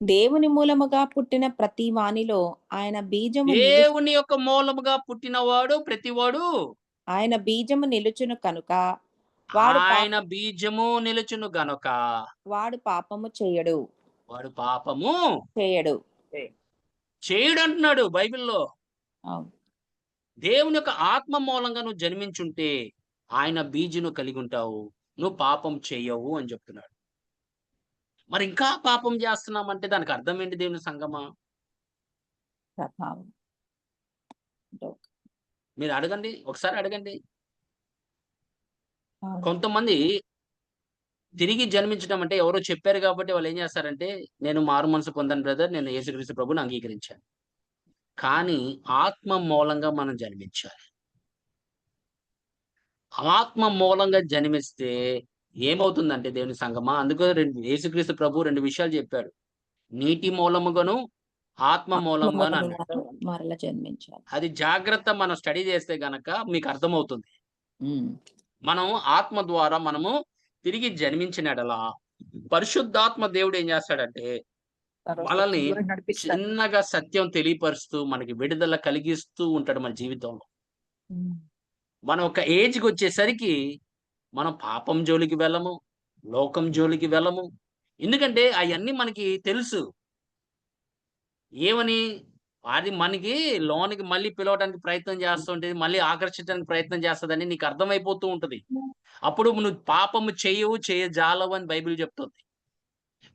[SPEAKER 2] దేవుని మూలముగా పుట్టిన ప్రతి వానిలో ఆయన బీజము
[SPEAKER 1] దేవుని యొక్క మూలముగా పుట్టినవాడు ప్రతివాడు
[SPEAKER 2] ఆయన బీజము నిలుచును కనుక
[SPEAKER 1] ఆయన బీజము నిలుచును గనుక
[SPEAKER 2] వాడు పాపము చేయడు.
[SPEAKER 1] చేయడు అంటున్నాడు బైబిల్లో.
[SPEAKER 2] అవును.
[SPEAKER 1] దేవుని యొక్క ఆత్మ మూలంగా నువ్వు జన్మించుంటే ఆయన బీజును కలిగి ఉంటావు, నువ్వు పాపం చెయ్యవు అని చెప్తున్నాడు. మరి ఇంకా పాపం చేస్తున్నామంటే దానికి అర్థం ఏంటి దేవుని సంగమా?
[SPEAKER 2] ప్రభావం.
[SPEAKER 1] మీరు అడగండి, ఒకసారి అడగండి.
[SPEAKER 2] అవును.
[SPEAKER 1] కొంతమంది తిరిగి జన్మించడం అంటే ఎవరో చెప్పారు కాబట్టి వాళ్ళు ఏం చేస్తారంటే, నేను మారు మనసు పొందాను బ్రదర్, నేను యేసుక్రీస్తు ప్రభువుని అంగీకరించాను. కానీ ఆత్మ మూలంగా మనం జన్మించాలి. ఆత్మ మూలంగా జన్మిస్తే ఏమవుతుందంటే దేవుని సంగమా, అందుకే యేసుక్రీస్తు ప్రభు 2 విషయాలు చెప్పాడు. నీటి మూలముగాను ఆత్మ మూలంగాను అన్నాడు.
[SPEAKER 2] మరల జన్మించాలి.
[SPEAKER 1] అది జాగ్రత్త మనం స్టడీ చేస్తే గనక మీకు అర్థమవుతుంది. మనం ఆత్మ ద్వారా మనము తిరిగి జన్మించిన ఎడలా పరిశుద్ధాత్మ దేవుడు ఏం చేస్తాడంటే మనల్ని చిన్నగా సత్యం తెలియపరుస్తూ మనకి విడుదల కలిగిస్తూ ఉంటాడు మన జీవితంలో. మనం ఒక ఏజ్కి వచ్చేసరికి మనం పాపం జోలికి వెళ్ళము, లోకం జోలికి వెళ్ళము. ఎందుకంటే అవన్నీ మనకి తెలుసు. ఏమని అది మనకి లోనికి మళ్ళీ పిలవడానికి ప్రయత్నం చేస్తుంటది, మళ్ళీ ఆకర్షించడానికి ప్రయత్నం చేస్తుందని నీకు అర్థమైపోతూ ఉంటది. అప్పుడు నువ్వు పాపము చేయవు, చేయజాలవు అని బైబిల్ చెప్తుంది.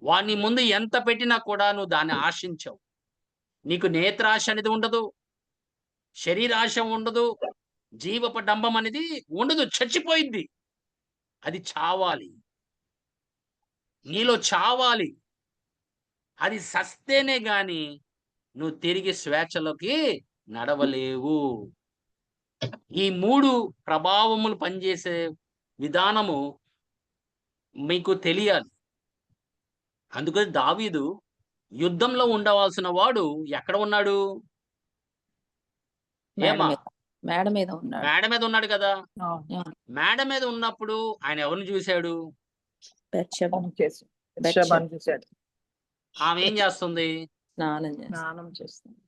[SPEAKER 1] వాడిని ముందు ఎంత పెట్టినా కూడా నువ్వు దాన్ని ఆశించవు. నీకు నేత్రాశ అనేది ఉండదు, శరీరాశ ఉండదు, జీవపు డంబం అనేది ఉండదు, చచ్చిపోయింది. అది చావాలి, నీలో చావాలి. అది సస్తేనే గాని నువ్వు తిరిగి స్వేచ్ఛలోకి నడవలేవు. ఈ 3 ప్రభావములు పనిచేసే విధానము మీకు తెలియాలి. అందుకని దావీదు యుద్ధంలో ఉండవలసిన వాడు ఎక్కడ ఉన్నాడు? ఏమా?
[SPEAKER 2] మేడ మీద ఉన్నాడు.
[SPEAKER 1] మేడ మీద ఉన్నాడు కదా. మేడ మీద ఉన్నప్పుడు ఆయన ఎవరిని చూశాడు? ఆమె ఏం చేస్తుంది?
[SPEAKER 2] స్నానం చేస్తుంది.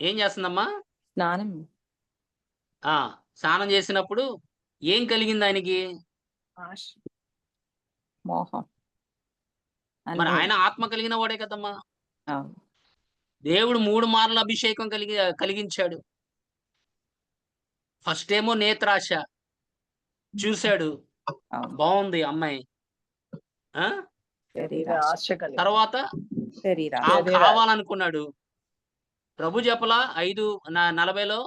[SPEAKER 1] ఏం చేస్తుందమ్మా?
[SPEAKER 2] స్నానం.
[SPEAKER 1] స్నానం చేసినప్పుడు ఏం కలిగింది ఆయనకి?
[SPEAKER 2] మోహం.
[SPEAKER 1] మరి ఆయన ఆత్మ కలిగిన వాడే కదమ్మా.
[SPEAKER 2] అవును.
[SPEAKER 1] దేవుడు 3 మార్లు అభిషేకం కలిగించాడు. ఫస్ట్ ఏమో నేత్రాశ చూశాడు, బాగుంది అమ్మాయి. తర్వాత కావాలనుకున్నాడు. ప్రభు చెప్పలా 5:40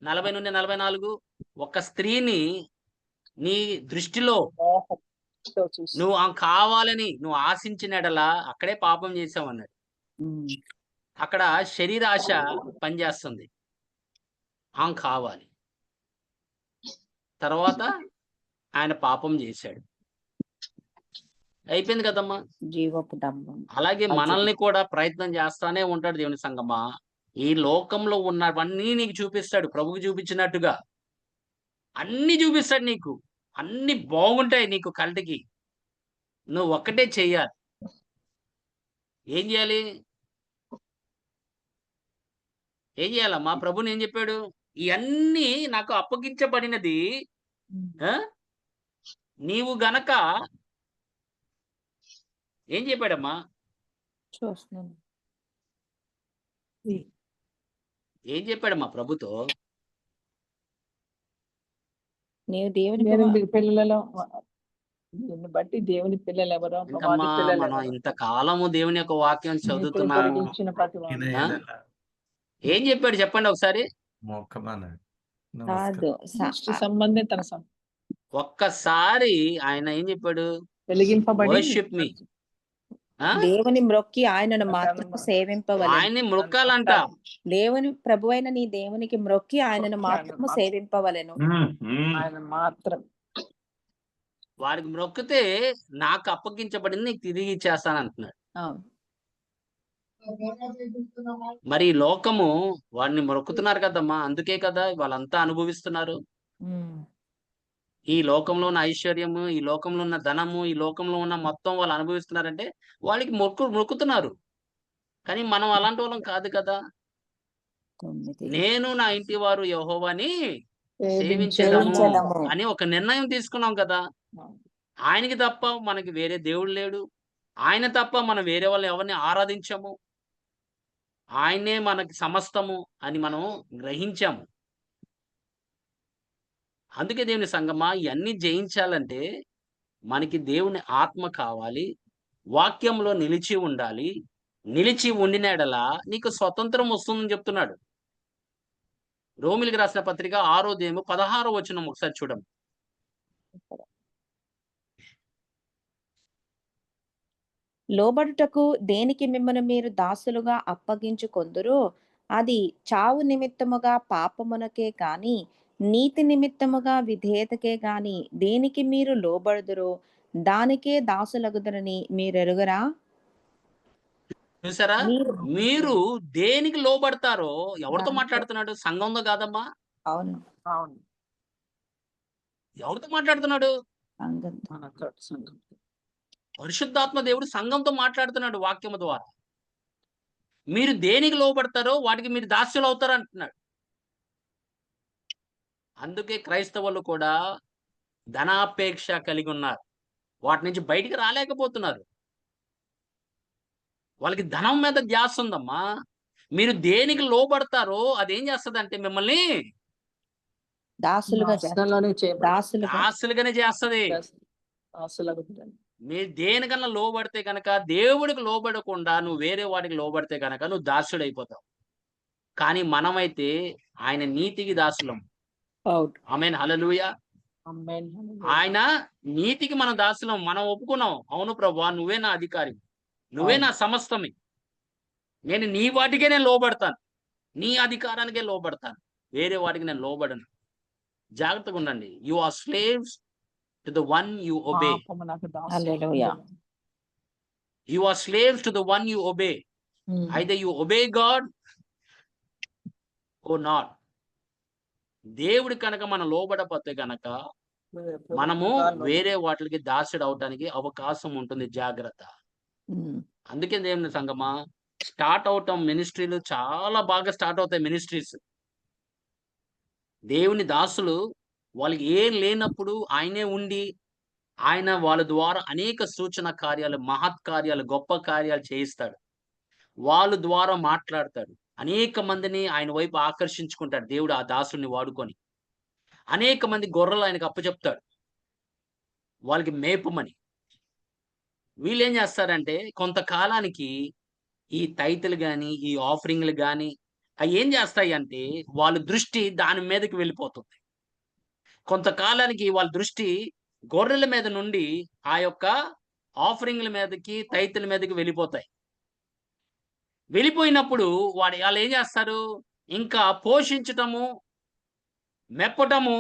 [SPEAKER 1] 40 నుండి 44 ఒక స్త్రీని నీ దృష్టిలో నువ్వు కావాలని నువ్వు ఆశించినడలా అక్కడే పాపం చేసావు అన్నాడు. అక్కడ శరీరాశ పనిచేస్తుంది, ఆమె కావాలి. తర్వాత ఆయన పాపం చేశాడు, అయిపోయింది కదమ్మా.
[SPEAKER 2] జీవపు డంబం.
[SPEAKER 1] అలాగే మనల్ని కూడా ప్రయత్నం చేస్తానే ఉంటాడు దేవుని సంగమా. ఈ లోకంలో ఉన్నవన్నీ నీకు చూపిస్తాడు, ప్రభుకు చూపించినట్టుగా అన్ని చూపిస్తాడు నీకు. అన్ని బాగుంటాయి నీకు కంటికి. నువ్వు ఒక్కటే చెయ్యాలి. ఏం చేయాలి? ఏం చేయాలమ్మా? ప్రభుని ఏం చెప్పాడు? ఇవన్నీ నాకు అప్పగించబడినది, నీవు గనక ఏం చెప్పాడమ్మా?
[SPEAKER 2] చూస్తున్నాను.
[SPEAKER 1] ఏం చెప్పాడమ్మా ప్రభుతో?
[SPEAKER 2] నేను దేవుని
[SPEAKER 5] పిల్లలలో దీన్ని బట్టి దేవుని పిల్లలు ఎవరో
[SPEAKER 1] మనం ఇంతకాలము దేవుని యొక్క వాక్యం చదువుతున్నాము. ఏం చెప్పాడు చెప్పండి ఒకసారి.
[SPEAKER 5] సంబంధిత
[SPEAKER 1] ఒక్కసారి ఆయన ఏం చెప్పాడు? వర్షిప్ మీ.
[SPEAKER 2] దేవుని మ్రొక్కి ఆయనను మాత్రం సేవింపవలెను.
[SPEAKER 1] ఆయన్ని మ్రొక్కాలంట.
[SPEAKER 2] దేవుని ప్రభువైన నీ దేవునికి మ్రొక్కి ఆయనను మాత్రం సేవింపవలెను.
[SPEAKER 5] ఆయన మాత్రం
[SPEAKER 1] వారికి మ్రొక్కితే నాకు అప్పగించబడింది నీకు తిరిగి ఇచ్చేస్తాను అంటున్నాడు. మరి ఈ లోకము వాడిని మొక్కుతున్నారు కదమ్మా, అందుకే కదా వాళ్ళంతా అనుభవిస్తున్నారు. ఈ లోకంలో ఉన్న ఐశ్వర్యము, ఈ లోకంలో ఉన్న ధనము, ఈ లోకంలో ఉన్న మొత్తం వాళ్ళు అనుభవిస్తున్నారంటే వాళ్ళకి మొక్కుతున్నారు. కానీ మనం అలాంటి వాళ్ళం కాదు కదా. నేను నా ఇంటి వారు యెహోవాని సేవించేదము అని ఒక నిర్ణయం తీసుకున్నాం కదా. ఆయనకి తప్ప మనకి వేరే దేవుడు లేడు. ఆయన తప్ప మనం వేరే వాళ్ళని ఎవరిని ఆరాధించము. ఆయనే మనకి సమస్తము అని మనం గ్రహించాము. అందుకే దేవుని సంగమా ఇవన్నీ జయించాలంటే మనకి దేవుని ఆత్మ కావాలి. వాక్యంలో నిలిచి ఉండాలి. నిలిచి ఉండిన యెడల నీకు స్వతంత్రం వస్తుందని చెప్తున్నాడు. రోమిలికి రాసిన పత్రిక 6వ అధ్యాయము 16వ వచనం ఒకసారి చూడండి.
[SPEAKER 2] లోబడుటకు దేనికి మిమ్మల్ని మీరు దాసులుగా అప్పగించుకొందురో అది చావు నిమిత్తముగా పాపమునకే గాని నీతి నిమిత్తముగా విధేయతకే గాని దేనికి మీరు లోబడుదురో దానికే దాసులగుదరని మీరెరుగరా?
[SPEAKER 1] చూసారా?
[SPEAKER 2] మీరు
[SPEAKER 1] మీరు దేనికి లోబడతారో ఎవరితో
[SPEAKER 2] దానితో-
[SPEAKER 1] మాట్లాడుతున్నాడు? సంఘంతో కాదమ్మా.
[SPEAKER 2] అవును,
[SPEAKER 5] అవును.
[SPEAKER 1] ఎవరితో మాట్లాడుతున్నాడు?
[SPEAKER 2] సంగతి.
[SPEAKER 5] మన తోటి సంఘం.
[SPEAKER 1] పరిశుద్ధాత్మ దేవుడు సంఘంతో మాట్లాడుతున్నాడు వాక్యము ద్వారా. మీరు దేనికి లోబడతారో వాటికి మీరు దాస్యులు అవుతారు అంటున్నాడు. అందుకే క్రైస్తవులు కూడా ధనాపేక్ష కలిగి ఉన్నారు. వాటి నుంచి బయటికి రాలేకపోతున్నారు. వాళ్ళకి ధనం మీద ధ్యాస ఉందమ్మా. మీరు దేనికి లోబడతారో అదేం చేస్తదంటే మిమ్మల్ని
[SPEAKER 2] దాసులుగా చేస్తారు.
[SPEAKER 5] దాసులనే చేయబడ్డారు.
[SPEAKER 2] దాసులుగా
[SPEAKER 1] దాసులుగానే చేస్తది.
[SPEAKER 5] దాసులగుతారు.
[SPEAKER 1] మీరు దేనికన్నా లోబడితే కనుక దేవుడికి లోబడకుండా నువ్వు వేరే వాడికి లోబడితే కనుక నువ్వు దాసుడైపోతావు. కానీ మనమైతే ఆయన నీతికి దాసులం.
[SPEAKER 5] అవును.
[SPEAKER 1] ఆమేన్, హల్లెలూయా.
[SPEAKER 5] ఆమేన్.
[SPEAKER 1] ఆయన నీతికి మనం దాసులం. మనం ఒప్పుకున్నాం, అవును ప్రభువా నువ్వే నా అధికారి, నువ్వే నా సమస్తమి, నేను నీ వాటికే నేను లోబడతాను, నీ అధికారానికే లోబడతాను, వేరే వాటికి నేను లోబడను. జాగ్రత్తగా ఉండండి. You are slaves to the one you obey.
[SPEAKER 5] పాపమునకు దాసులు.
[SPEAKER 2] హల్లెలూయా.
[SPEAKER 1] You are slaves to the one you obey. Either you obey God or not. దేవుడి కనుక మనం లోబడపోతే కనుక మనము వేరే వాటికి దాసుడు అవటానికి అవకాశం ఉంటుంది. జాగ్రత్త.
[SPEAKER 2] ఉమ్.
[SPEAKER 1] అందుకే దేవుని సంగమా స్టార్ట్ అవటం మినిస్ట్రీలు చాలా బాగా స్టార్ట్ అవుతాయి. మినిస్ట్రీస్ దేవుని దాసులు వాళ్ళకి ఏం లేనప్పుడు ఆయనే ఉండి ఆయన వాళ్ళ ద్వారా అనేక సూచన కార్యాలు, మహత్ కార్యాలు, గొప్ప కార్యాలు చేయిస్తాడు. వాళ్ళ ద్వారా మాట్లాడతాడు. అనేక మందిని ఆయన వైపు ఆకర్షించుకుంటాడు దేవుడు ఆ దాసుని వాడుకొని. అనేక మంది గొర్రెలు ఆయనకు అప్పచెప్తాడు వాళ్ళకి మేపమని. వీళ్ళేం చేస్తారంటే కొంతకాలానికి ఈ తైతులు గాని ఈ ఆఫరింగ్లు గాని అవి ఏం చేస్తాయి అంటే వాళ్ళ దృష్టి దాని మీదకి వెళ్ళిపోతుంది. కొంతకాలానికి వాళ్ళ దృష్టి గొర్రెల మీద నుండి ఆ యొక్క ఆఫరింగ్ల మీదకి తైతుల మీదకి వెళ్ళిపోతాయి. వెళ్ళిపోయినప్పుడు వాళ్ళు ఏం చేస్తారు, ఇంకా పోషించటము మెప్పటము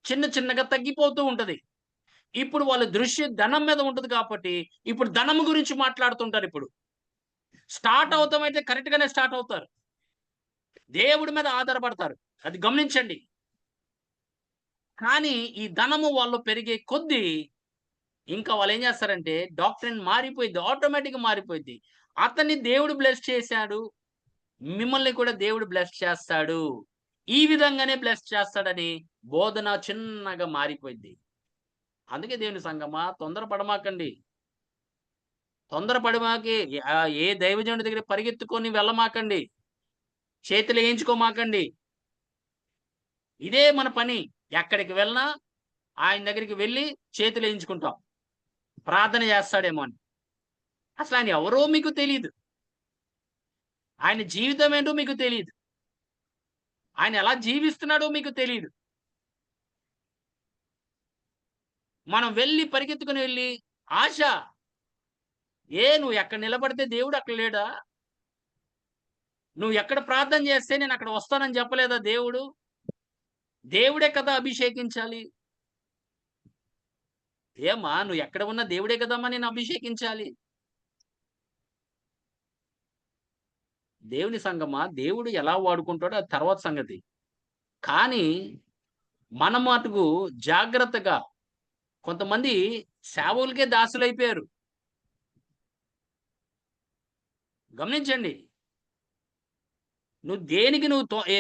[SPEAKER 1] చిన్న చిన్నగా తగ్గిపోతూ ఉంటది. ఇప్పుడు వాళ్ళ దృష్టి ధనం మీద ఉంటది కాబట్టి ఇప్పుడు ధనం గురించి మాట్లాడుతుంటారు. ఇప్పుడు స్టార్ట్ అవుతామైతే కరెక్ట్ గానే స్టార్ట్ అవుతారు, దేవుడి మీద ఆధారపడతారు, అది గమనించండి. కానీ ఈ ధనము వాళ్ళు పెరిగే కొద్దీ ఇంకా వాళ్ళు ఏం చేస్తారంటే డాక్ట్రిన్ మారిపోయింది, ఆటోమేటిక్ మారిపోయింది. అతన్ని దేవుడు బ్లెస్ చేశాడు, మిమ్మల్ని కూడా దేవుడు బ్లెస్ చేస్తాడు, ఈ విధంగానే బ్లెస్ చేస్తాడని బోధన చిన్నగా మారిపోయింది. అందుకే దేవుని సంగమా తొందరపడమాకండి. తొందరపడమాకి ఏ దైవజనుడి దగ్గర పరిగెత్తుకొని వెళ్ళమాకండి, చేతులు వేయించుకోమాకండి. ఇదే మన పని. ఎక్కడికి వెళ్ళినా ఆయన దగ్గరికి వెళ్ళి చేతులు వేయించుకుంటాం, ప్రార్థన చేస్తాడేమో అని. అసలు ఆయన ఎవరో మీకు తెలియదు, ఆయన జీవితం ఏంటో మీకు తెలియదు, ఆయన ఎలా జీవిస్తున్నాడో మీకు తెలియదు. మనం వెళ్ళి పరిగెత్తుకుని వెళ్ళి ఆశ, నువ్వు ఎక్కడ నిలబడితే దేవుడు అక్కడ లేడా? నువ్వు ఎక్కడ ప్రార్థన చేస్తే నేను అక్కడ వస్తానని చెప్పలేదా దేవుడు? దేవుడే కదా అభిషేకించాలి. ఏమా నువ్వు ఎక్కడ ఉన్నా దేవుడే కదమ్మా నేను అభిషేకించాలి. దేవుని సంగమా దేవుడు ఎలా వాడుకుంటాడో అది తర్వాత సంగతి. కానీ మన మటుకు జాగ్రత్తగా, కొంతమంది సేవకులకే దాసులైపోయారు. గమనించండి. నువ్వు దేనికి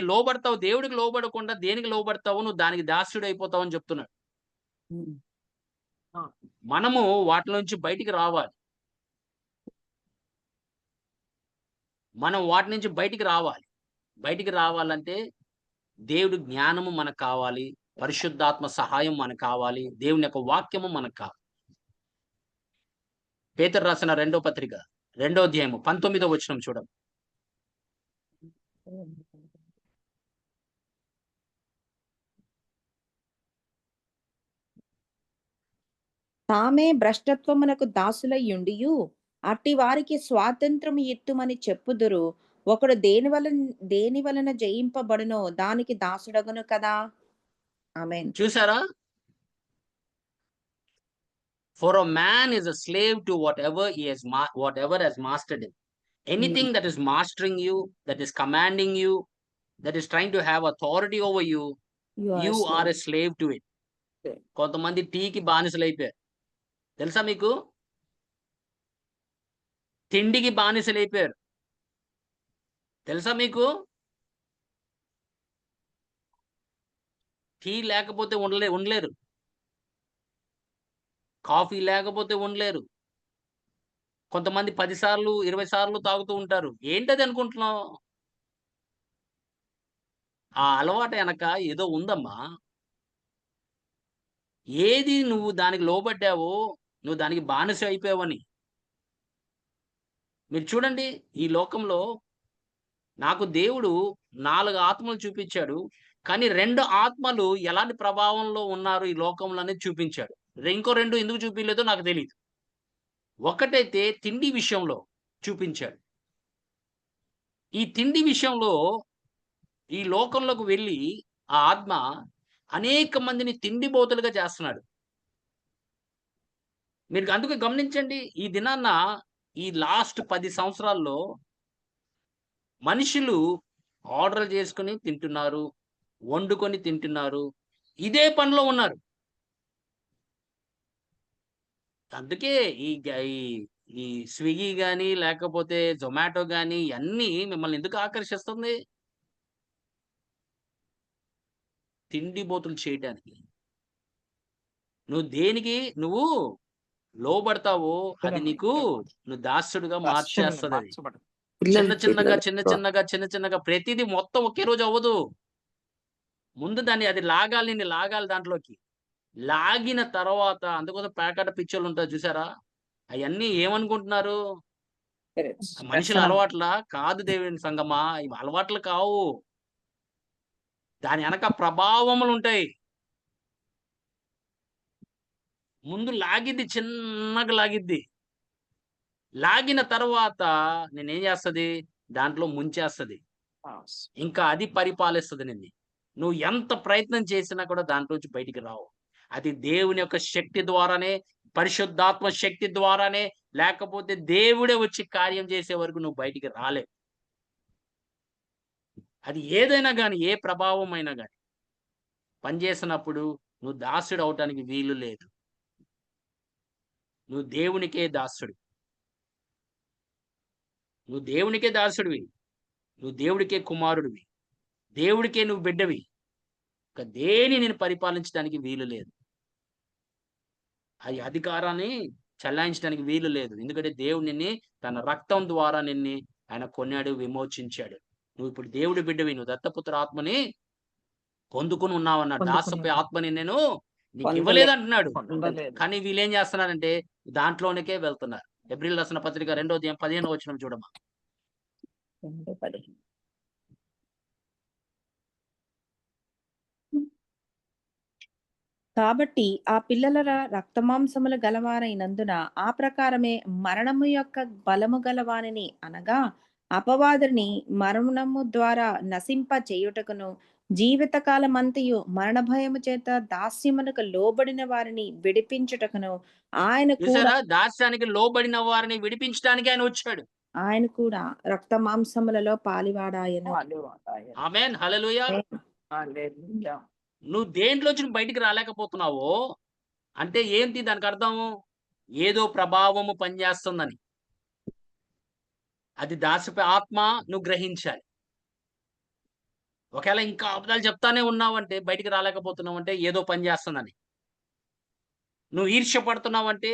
[SPEAKER 1] లోబడతావు, దేవుడికి లోబడకుండా దేనికి లోబడతావు, నువ్వు దానికి దాసుడు అయిపోతావు అని చెప్తున్నాడు. మనము వాటి నుంచి బయటికి రావాలి. మనం వాటి నుంచి బయటికి రావాలి. బయటికి రావాలంటే దేవుడి జ్ఞానము మనకు కావాలి, పరిశుద్ధాత్మ సహాయం మనకు కావాలి. దేవుని యొక్క వాక్యము మనకు కావాలి. పేతురు రాసిన 2వ పత్రిక 2వ అధ్యాయము 19వ వచనం చూడండి.
[SPEAKER 2] తామే భ్రష్టత్వమునకు దాసులయ్యుండియు అట్టి వారికి స్వాతంత్రము ఇత్తుమని చెప్పుదురు. ఒకడు దేని వలన జయింపబడునో దానికి దాసుడగును కదా. ఆమేన్.
[SPEAKER 1] చూసారా? For a man is a slave to whatever has mastered him. Anything that is mastering you, that is commanding you, that is trying to have authority over you, you are a slave to it. కొంతమంది టీకి బానిసలు అయిపోయారు. తెలుసా మీకు? తిండికి బానిసలు అయిపోయారు. తెలుసా మీకు? టీ లేకపోతే ఉండలేరు. కాఫీ లేకపోతే ఉండలేరు. కొంతమంది 10 సార్లు 20 సార్లు తాగుతూ ఉంటారు. ఏంటది అనుకుంటున్నావు? ఆ అలవాటు వెనక ఏదో ఉందమ్మా. ఏది నువ్వు దానికి లోబడ్డావో నువ్వు దానికి బానిస అయిపోయావని. మీరు చూడండి, ఈ లోకంలో నాకు దేవుడు 4 ఆత్మలు చూపించాడు. కానీ 2 ఆత్మలు ఎలాంటి ప్రభావంలో ఉన్నారు ఈ లోకంలో అనేది చూపించాడు. ఇంకో 2 ఎందుకు చూపించలేదో నాకు తెలియదు. ఒకటైతే తిండి విషయంలో చూపించాడు. ఈ తిండి విషయంలో ఈ లోకంలోకి వెళ్ళి ఆ ఆత్మ అనేక మందిని తిండిబోతులుగా చేస్తున్నాడు. మీరు అందుకే గమనించండి, ఈ దినాన్న ఈ లాస్ట్ 10 సంవత్సరాల్లో మనుషులు ఆర్డర్ చేసుకొని తింటున్నారు, వండుకొని తింటున్నారు, ఇదే పనిలో ఉన్నారు. అందుకే ఈ స్విగ్గీ గాని లేకపోతే జొమాటో గాని అన్నీ మిమ్మల్ని ఎందుకు ఆకర్షిస్తుంది? తిండిబోతులు చేయడానికి. నువ్వు దేనికి లోబడతావో అది నీకు నువ్వు దాసుడుగా మార్చేస్తుంది. అది చిన్న చిన్నగా ప్రతిదీ మొత్తం ఒకే రోజు అవ్వదు. ముందు దాన్ని అది నిన్ను లాగాలి దాంట్లోకి. లాగిన తర్వాత అందుకోసం ప్యాకెట్ పిచ్చోళ్ళు ఉంటారు చూసారా? అవన్నీ ఏమనుకుంటున్నారు? మనుషుల అలవాట్లా? కాదు దేవుని సంగమా, ఇవి అలవాట్లు కావు. దాని వెనక ప్రభావములు ఉంటాయి. ముందు లాగిద్ది, చిన్నగా లాగిద్ది. లాగిన తర్వాత నేనేం చేస్తుంది? దాంట్లో ముంచేస్తుంది. ఇంకా అది పరిపాలిస్తుంది నిన్ను. నువ్వు ఎంత ప్రయత్నం చేసినా కూడా దాంట్లోంచి బయటికి రావు. అది దేవుని యొక్క శక్తి ద్వారానే, పరిశుద్ధాత్మ శక్తి ద్వారానే, లేకపోతే దేవుడే వచ్చి కార్యం చేసే వరకు నువ్వు బయటికి రాలేవు. అది ఏదైనా కానీ, ఏ ప్రభావం అయినా కానీ పనిచేసినప్పుడు నువ్వు దాసుడు అవటానికి వీలు లేదు. నువ్వు దేవునికే దాసుడు. నువ్వు దేవునికే దాసుడివి. నువ్వు దేవుడికే కుమారుడివి. దేవుడికే నువ్వు బిడ్డవి. ఇక దేని నేను పరిపాలించడానికి వీలు లేదు. ఆ అధికారాన్ని చెలాయించడానికి వీలు లేదు. ఎందుకంటే దేవుడు నిన్ను తన రక్తం ద్వారా ఆయన కొన్నాడు, విమోచించాడు. నువ్వు ఇప్పుడు దేవుడి బిడ్డవి. నువ్వు దత్తపుత్ర ఆత్మని పొందుకుని ఉన్నావన్నాడు. దాసపై ఆత్మని నేను నీకు ఇవ్వలేదు అంటున్నాడు. కానీ వీళ్ళేం చేస్తున్నారంటే దాంట్లోనికే వెళ్తున్నారు. ఏప్రిల్ రాసిన పత్రిక 2వ అధ్యాయం 15వ వచనం చూడమ్మా.
[SPEAKER 2] కాబట్టి ఆ పిల్లల రక్తమాంసములు గలవారైనందున ఆ ప్రకారమే మరణము యొక్క బలము గలవానిని అనగా అపవాదిని మరణము ద్వారా నశింప చేయుటకును, జీవితకాలమంతయు మరణ భయము చేత దాస్యమునకు లోబడిన వారిని విడిపించుటకును ఆయన కూడా
[SPEAKER 1] దాస్యానికి లోబడిన వారిని విడిపించడానికి ఆయన వచ్చాడు.
[SPEAKER 2] ఆయన కూడా రక్త మాంసములలో పాలివాడాయను.
[SPEAKER 1] ఆమేన్, హల్లెలూయా. నువ్వు దేంట్లోంచి బయటికి రాలేకపోతున్నావో అంటే ఏంటి? దానికి అర్థం ఏదో ప్రభావము పనిచేస్తుందని. అది దాసిపై ఆత్మ నువ్వు గ్రహించాలి. ఒకవేళ ఇంకా అబద్ధాలు చెప్తానే ఉన్నావంటే, బయటికి రాలేకపోతున్నావంటే ఏదో పని చేస్తుందని. నువ్వు ఈర్ష్య పడుతున్నావంటే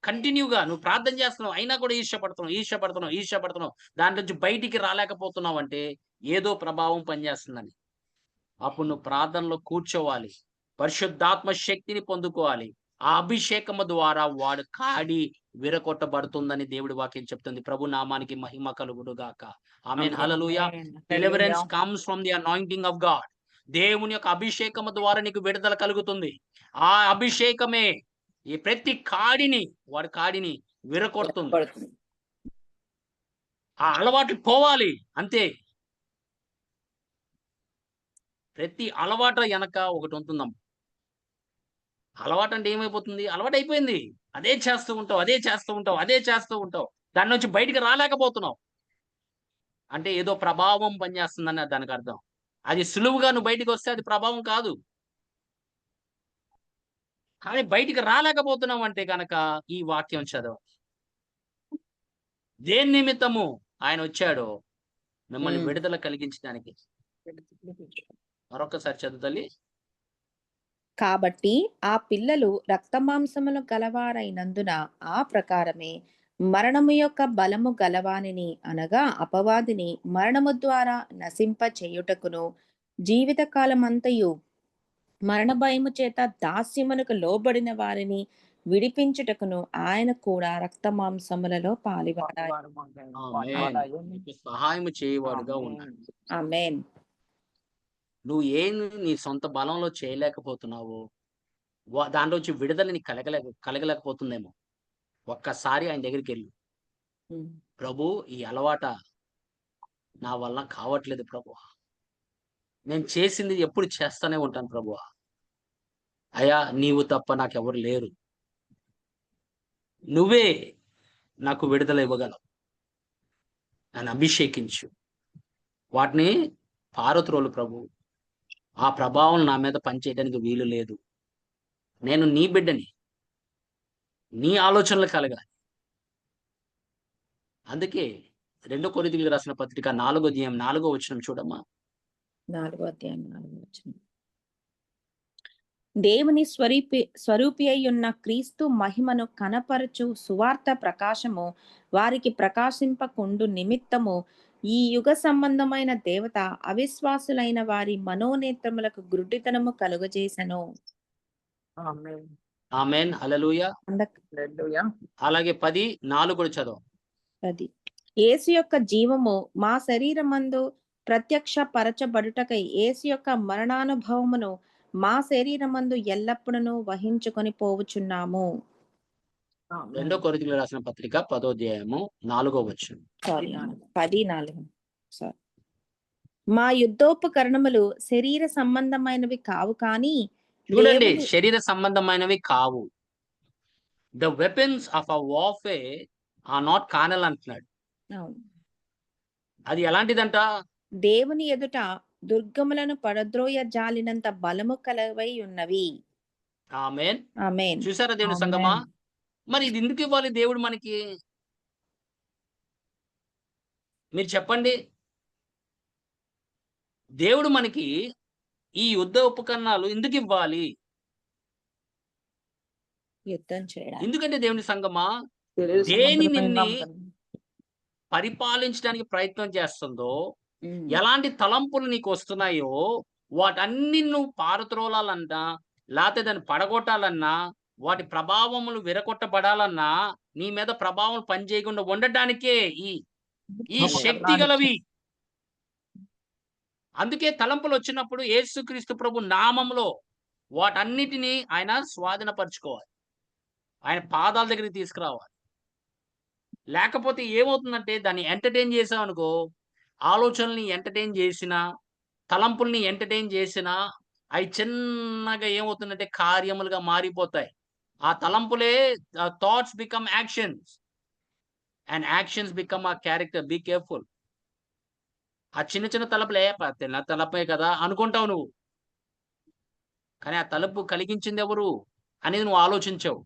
[SPEAKER 1] కంటిన్యూగా నువ్వు ప్రార్థన చేస్తున్నావు, అయినా కూడా ఈర్ష్య పడుతున్నావు దాని నుంచి బయటికి రాలేకపోతున్నావు అంటే ఏదో ప్రభావం పనిచేస్తుందని. అప్పుడు నువ్వు ప్రార్థనలో కూర్చోవాలి, పరిశుద్ధాత్మ శక్తిని పొందుకోవాలి. ఆ అభిషేకము ద్వారా వాడు కాడి విరగొట్టబడుతుందని దేవుడి వాక్యం చెప్తుంది. ప్రభు నామానికి మహిమ కలుగును గాక. ఆమేన్, హల్లెలూయా. Deliverance comes from the anointing of God. దేవుని యొక్క అభిషేకము ద్వారా నీకు విడుదల కలుగుతుంది. ఆ అభిషేకమే ఈ ప్రతి కాడిని విరగొడుతుంది.
[SPEAKER 5] పడుతుంది.
[SPEAKER 1] ఆ అలవాటు పోవాలి అంతే. ప్రతి అలవాటు వెనక ఒకటి ఉంటుందమ్మ. అలవాటు అంటే ఏమైపోతుంది? అలవాటు అయిపోయింది. అదే చేస్తూ ఉంటావు. దాని నుంచి బయటికి రాలేకపోతున్నావు. అంటే ఏదో ప్రభావం పనిచేస్తుందని దానికి అర్థం. అది సులువుగా నువ్వు బయటికి వస్తే అది ప్రభావం కాదు. కానీ బయటికి రాలేకపోతున్నావు అంటే కనుక ఈ వాక్యం చదవ. దేని నిమిత్తము ఆయన వచ్చాడో మిమ్మల్ని విడుదల కలిగించడానికి. మరొకసారి చదువు తల్లి.
[SPEAKER 2] కాబట్టి ఆ పిల్లలు రక్తమాంసములు గలవారైనందున ఆ ప్రకారమే మరణము యొక్క బలము గలవానిని అనగా అపవాదిని మరణము ద్వారా నశింప చేయుటకును జీవిత కాలమంతయు మరణ భయము చేత దాస్యమునకు లోబడిన వారిని విడిపించుటకును ఆయన కూడా రక్తమాంసములలో పాలివాడాయి.
[SPEAKER 1] నీకు సహాయం చేయవాడుగా ఉన్నాడు.
[SPEAKER 2] ఆమేన్.
[SPEAKER 1] నువ్వు నీ సొంత బలంలో చేయలేకపోతున్నావు, దాంట్లోంచి విడుదలని కలగలేకపోతుందేమో. ఒక్కసారి ఆయన దగ్గరికి వెళ్ళు. ప్రభు, ఈ అలవాట నా వల్ల కావట్లేదు ప్రభు. నేను చేసింది ఎప్పుడు చేస్తానే ఉంటాను ప్రభు. అయ్యా, నీవు తప్ప నాకెవరు లేరు. నువ్వే నాకు విడుదల ఇవ్వగలవు. నన్ను అభిషేకించు. వాటిని పారత్రోలు ప్రభు. ఆ ప్రభావం నా మీద పనిచేయడానికి వీలు లేదు. నేను నీ బిడ్డని. నీ ఆలోచనలు కలగాలి. అందుకే 2 కొరింథీయులకు రాసిన పత్రిక 4వ అధ్యాయం 4వ వచనం చూడమ్మా.
[SPEAKER 2] 4వ అధ్యాయం 4వ వచనం. దేవుని స్వరూపి అయి ఉన్న క్రీస్తు మహిమను కనపరచు సువార్త ప్రకాశము వారికి ప్రకాశింపకుండు నిమిత్తము ఈ యుగ సంబంధమైన దేవత అవిశ్వాసులైన వారి మనోనేత్రములకు గుడ్డితనము కలుగజేసెను.
[SPEAKER 1] ఆమేన్, హల్లెలూయా. అలాగే 10:4 కూడా చదువు.
[SPEAKER 2] 10 యేసు యొక్క జీవము మా శరీరమందు ప్రత్యక్ష పరచబడుటకై యేసు యొక్క మరణానుభవమును మా శరీరమందు ఎల్లప్పుడూ వహించుకొని పోవుచున్నాము.
[SPEAKER 1] 2 కొరింథీయులకు రాసిన పత్రిక 10వ అధ్యాయము 4వ వచనం.
[SPEAKER 2] 10:4 మా యుద్ధోపకరణములు శరీర సంబంధమైనవి కావు కానీ
[SPEAKER 1] చూడండి, శరీర సంబంధమైనవి కావు. The weapons of a warfare are not carnal అంటున్నాడు. అది ఎలాంటిదంట?
[SPEAKER 2] దేవుని ఎదుట దుర్గములను పడద్రోయ జాలినంత బలము కలవై ఉన్నవి.
[SPEAKER 1] ఆమేన్,
[SPEAKER 2] ఆమేన్.
[SPEAKER 1] చూసారా దేవుని సంగమా? మరి ఇది ఎందుకు ఇవ్వాలి దేవుడు మనకి? మీరు చెప్పండి. దేవుడు మనకి ఈ యుద్ధ ఉపకరణాలు ఎందుకు ఇవ్వాలి?
[SPEAKER 2] యుద్ధం చేయడానికి.
[SPEAKER 1] ఎందుకంటే దేవుని సంగమా, దేని నిన్ను పరిపాలించడానికి ప్రయత్నం చేస్తుందో, ఎలాంటి తలంపులు నీకు వస్తున్నాయో వాటన్ని నువ్వు పారత్రోలాలన్నా, లేకపోతే దాన్ని పడగొట్టాలన్నా, వాటి ప్రభావములు విరగొట్టబడాలన్నా, నీ మీద ప్రభావం పనిచేయకుండా ఉండడానికే ఈ శక్తి గలవి. అందుకే తలంపులు వచ్చినప్పుడు యేసుక్రీస్తు ప్రభు నామంలో వాటన్నిటినీ ఆయన స్వాధీనపరచుకోవాలి. ఆయన పాదాల దగ్గరికి తీసుకురావాలి. లేకపోతే ఏమవుతుందంటే దాన్ని ఎంటర్టైన్ చేసామనుకో, ఆలోచనల్ని ఎంటర్టైన్ చేసినా, తలంపుల్ని ఎంటర్టైన్ చేసినా, అవి చిన్నగా ఏమవుతుందంటే కార్యములుగా మారిపోతాయి. ఆ తలంపులే thoughts become actions and actions become ఆ క్యారెక్టర్. Be careful. ఆ చిన్న చిన్న తలపులే తలపే కదా అనుకుంటావు నువ్వు, కానీ ఆ తలుపు కలిగించింది ఎవరు అనేది నువ్వు ఆలోచించావు.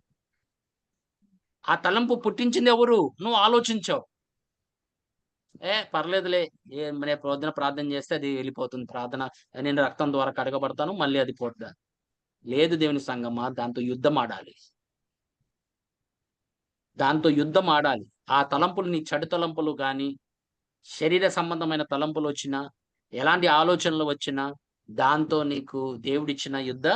[SPEAKER 1] ఆ తలంపు పుట్టించింది ఎవరు నువ్వు ఆలోచించావు. పర్లేదులే, రేపు పొద్దున ప్రార్థన చేస్తే అది వెళ్ళిపోతుంది. ప్రార్థన, నేను రక్తం ద్వారా కడగబడతాను, మళ్ళీ అది పోతుందా? లేదు దేవుని సంగమా, దాంతో యుద్ధం ఆడాలి. ఆ తలంపులు నీ చెడు తలంపులు కానీ, శరీర సంబంధమైన తలంపులు వచ్చినా, ఎలాంటి ఆలోచనలు వచ్చినా, దాంతో నీకు దేవుడిచ్చిన యుద్ధ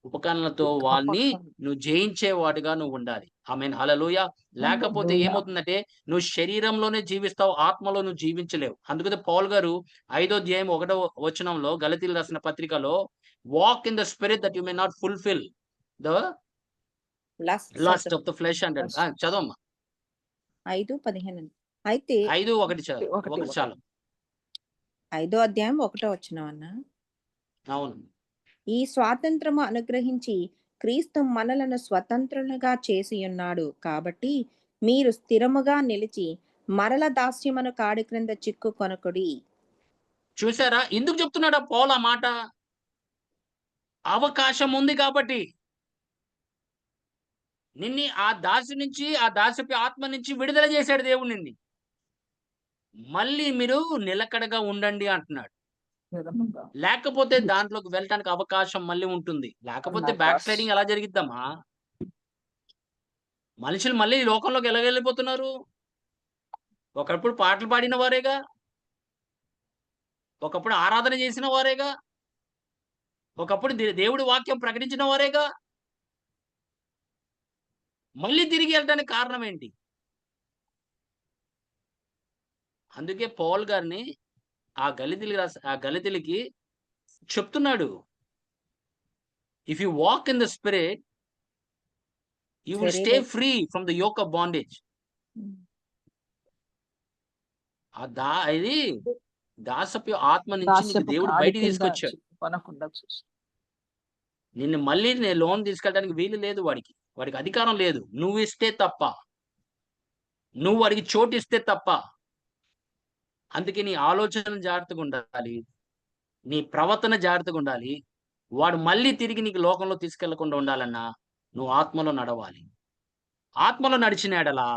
[SPEAKER 1] ఉపకరణలతో వాళ్ళని నువ్వు జయించేవాడిగా నువ్వు ఉండాలి. ఆమేన్, హల్లెలూయా. లేకపోతే
[SPEAKER 5] హల్లెలూయా.
[SPEAKER 1] ఏమవుతుందంటే నువ్వు శరీరంలోనే జీవిస్తావు, ఆత్మలో నువ్వు జీవించలేవు. అందుకనే పౌలు గారు 5వ అధ్యాయం 1వ వచనంలో గలతీయులకు రాసిన పత్రికలో walk in the spirit that you may not fulfil the lust of the flesh అంటాడు. చదవమ్మా.
[SPEAKER 2] 5:15. అయితే
[SPEAKER 1] 5:1
[SPEAKER 5] ఒకటి.
[SPEAKER 1] ఒకటి చాలు.
[SPEAKER 2] 5వ అధ్యాయం 1వ వచనం అన్న.
[SPEAKER 1] అవును.
[SPEAKER 2] ఈ స్వాతంత్రము అనుగ్రహించి క్రీస్తు మనలను స్వతంత్రులుగా చేసి ఉన్నాడు. కాబట్టి మీరు స్థిరముగా నిలిచి మరల దాస్యమును కాడి క్రింద చిక్కు కొనకుడి.
[SPEAKER 1] చూసారా ఎందుకు చెప్తున్నాడా పౌలు ఆ మాట? అవకాశం ఉంది కాబట్టి. నిన్ని ఆ దాసి నుంచి, ఆ దాసపు ఆత్మ నుంచి విడుదల చేశాడు దేవుడు నిన్ని. మళ్ళీ మీరు నిలకడగా ఉండండి అంటున్నాడు.
[SPEAKER 5] స్థిరముగా.
[SPEAKER 1] లేకపోతే దాంట్లోకి వెళ్ళటానికి అవకాశం మళ్ళీ ఉంటుంది. లేకపోతే బ్యాక్ స్లైడింగ్ ఎలా జరిగిద్దమ్మా? మనుషులు మళ్ళీ ఈ లోకంలోకి ఎలా వెళ్ళిపోతున్నారు? ఒకప్పుడు పాటలు పాడిన వారేగా, ఒకప్పుడు ఆరాధన చేసిన వారేగా, ఒకప్పుడు దేవుడి వాక్యం ప్రకటించిన వారేగా. మళ్ళీ తిరిగి వెళ్ళడానికి కారణం ఏంటి? అందుకే పౌలు గారిని ఆ గలితీలకి చెప్తున్నాడు, if you walk in the spirit you will stay free from the yoke of bondage. ఇది దాసపు ఆత్మ నుంచి నీకు దేవుడు బయటికి తీసుకొచ్చాడు. నిన్ను మళ్ళీ నేను లోన్ తీసుకెళ్ళడానికి వీలు లేదు. వాడికి అధికారం లేదు. నువ్వు ఇస్తే తప్ప, నువ్వు వాడికి చోటు ఇస్తే తప్ప. అందుకే నీ ఆలోచన జాగ్రత్తగా ఉండాలి, నీ ప్రవర్తన జాగ్రత్తగా ఉండాలి. వాడు మళ్ళీ తిరిగి నీకు లోకంలో తీసుకెళ్లకుండా ఉండాలన్నా నువ్వు ఆత్మలో నడవాలి. ఆత్మలో నడిచిన ఎడలా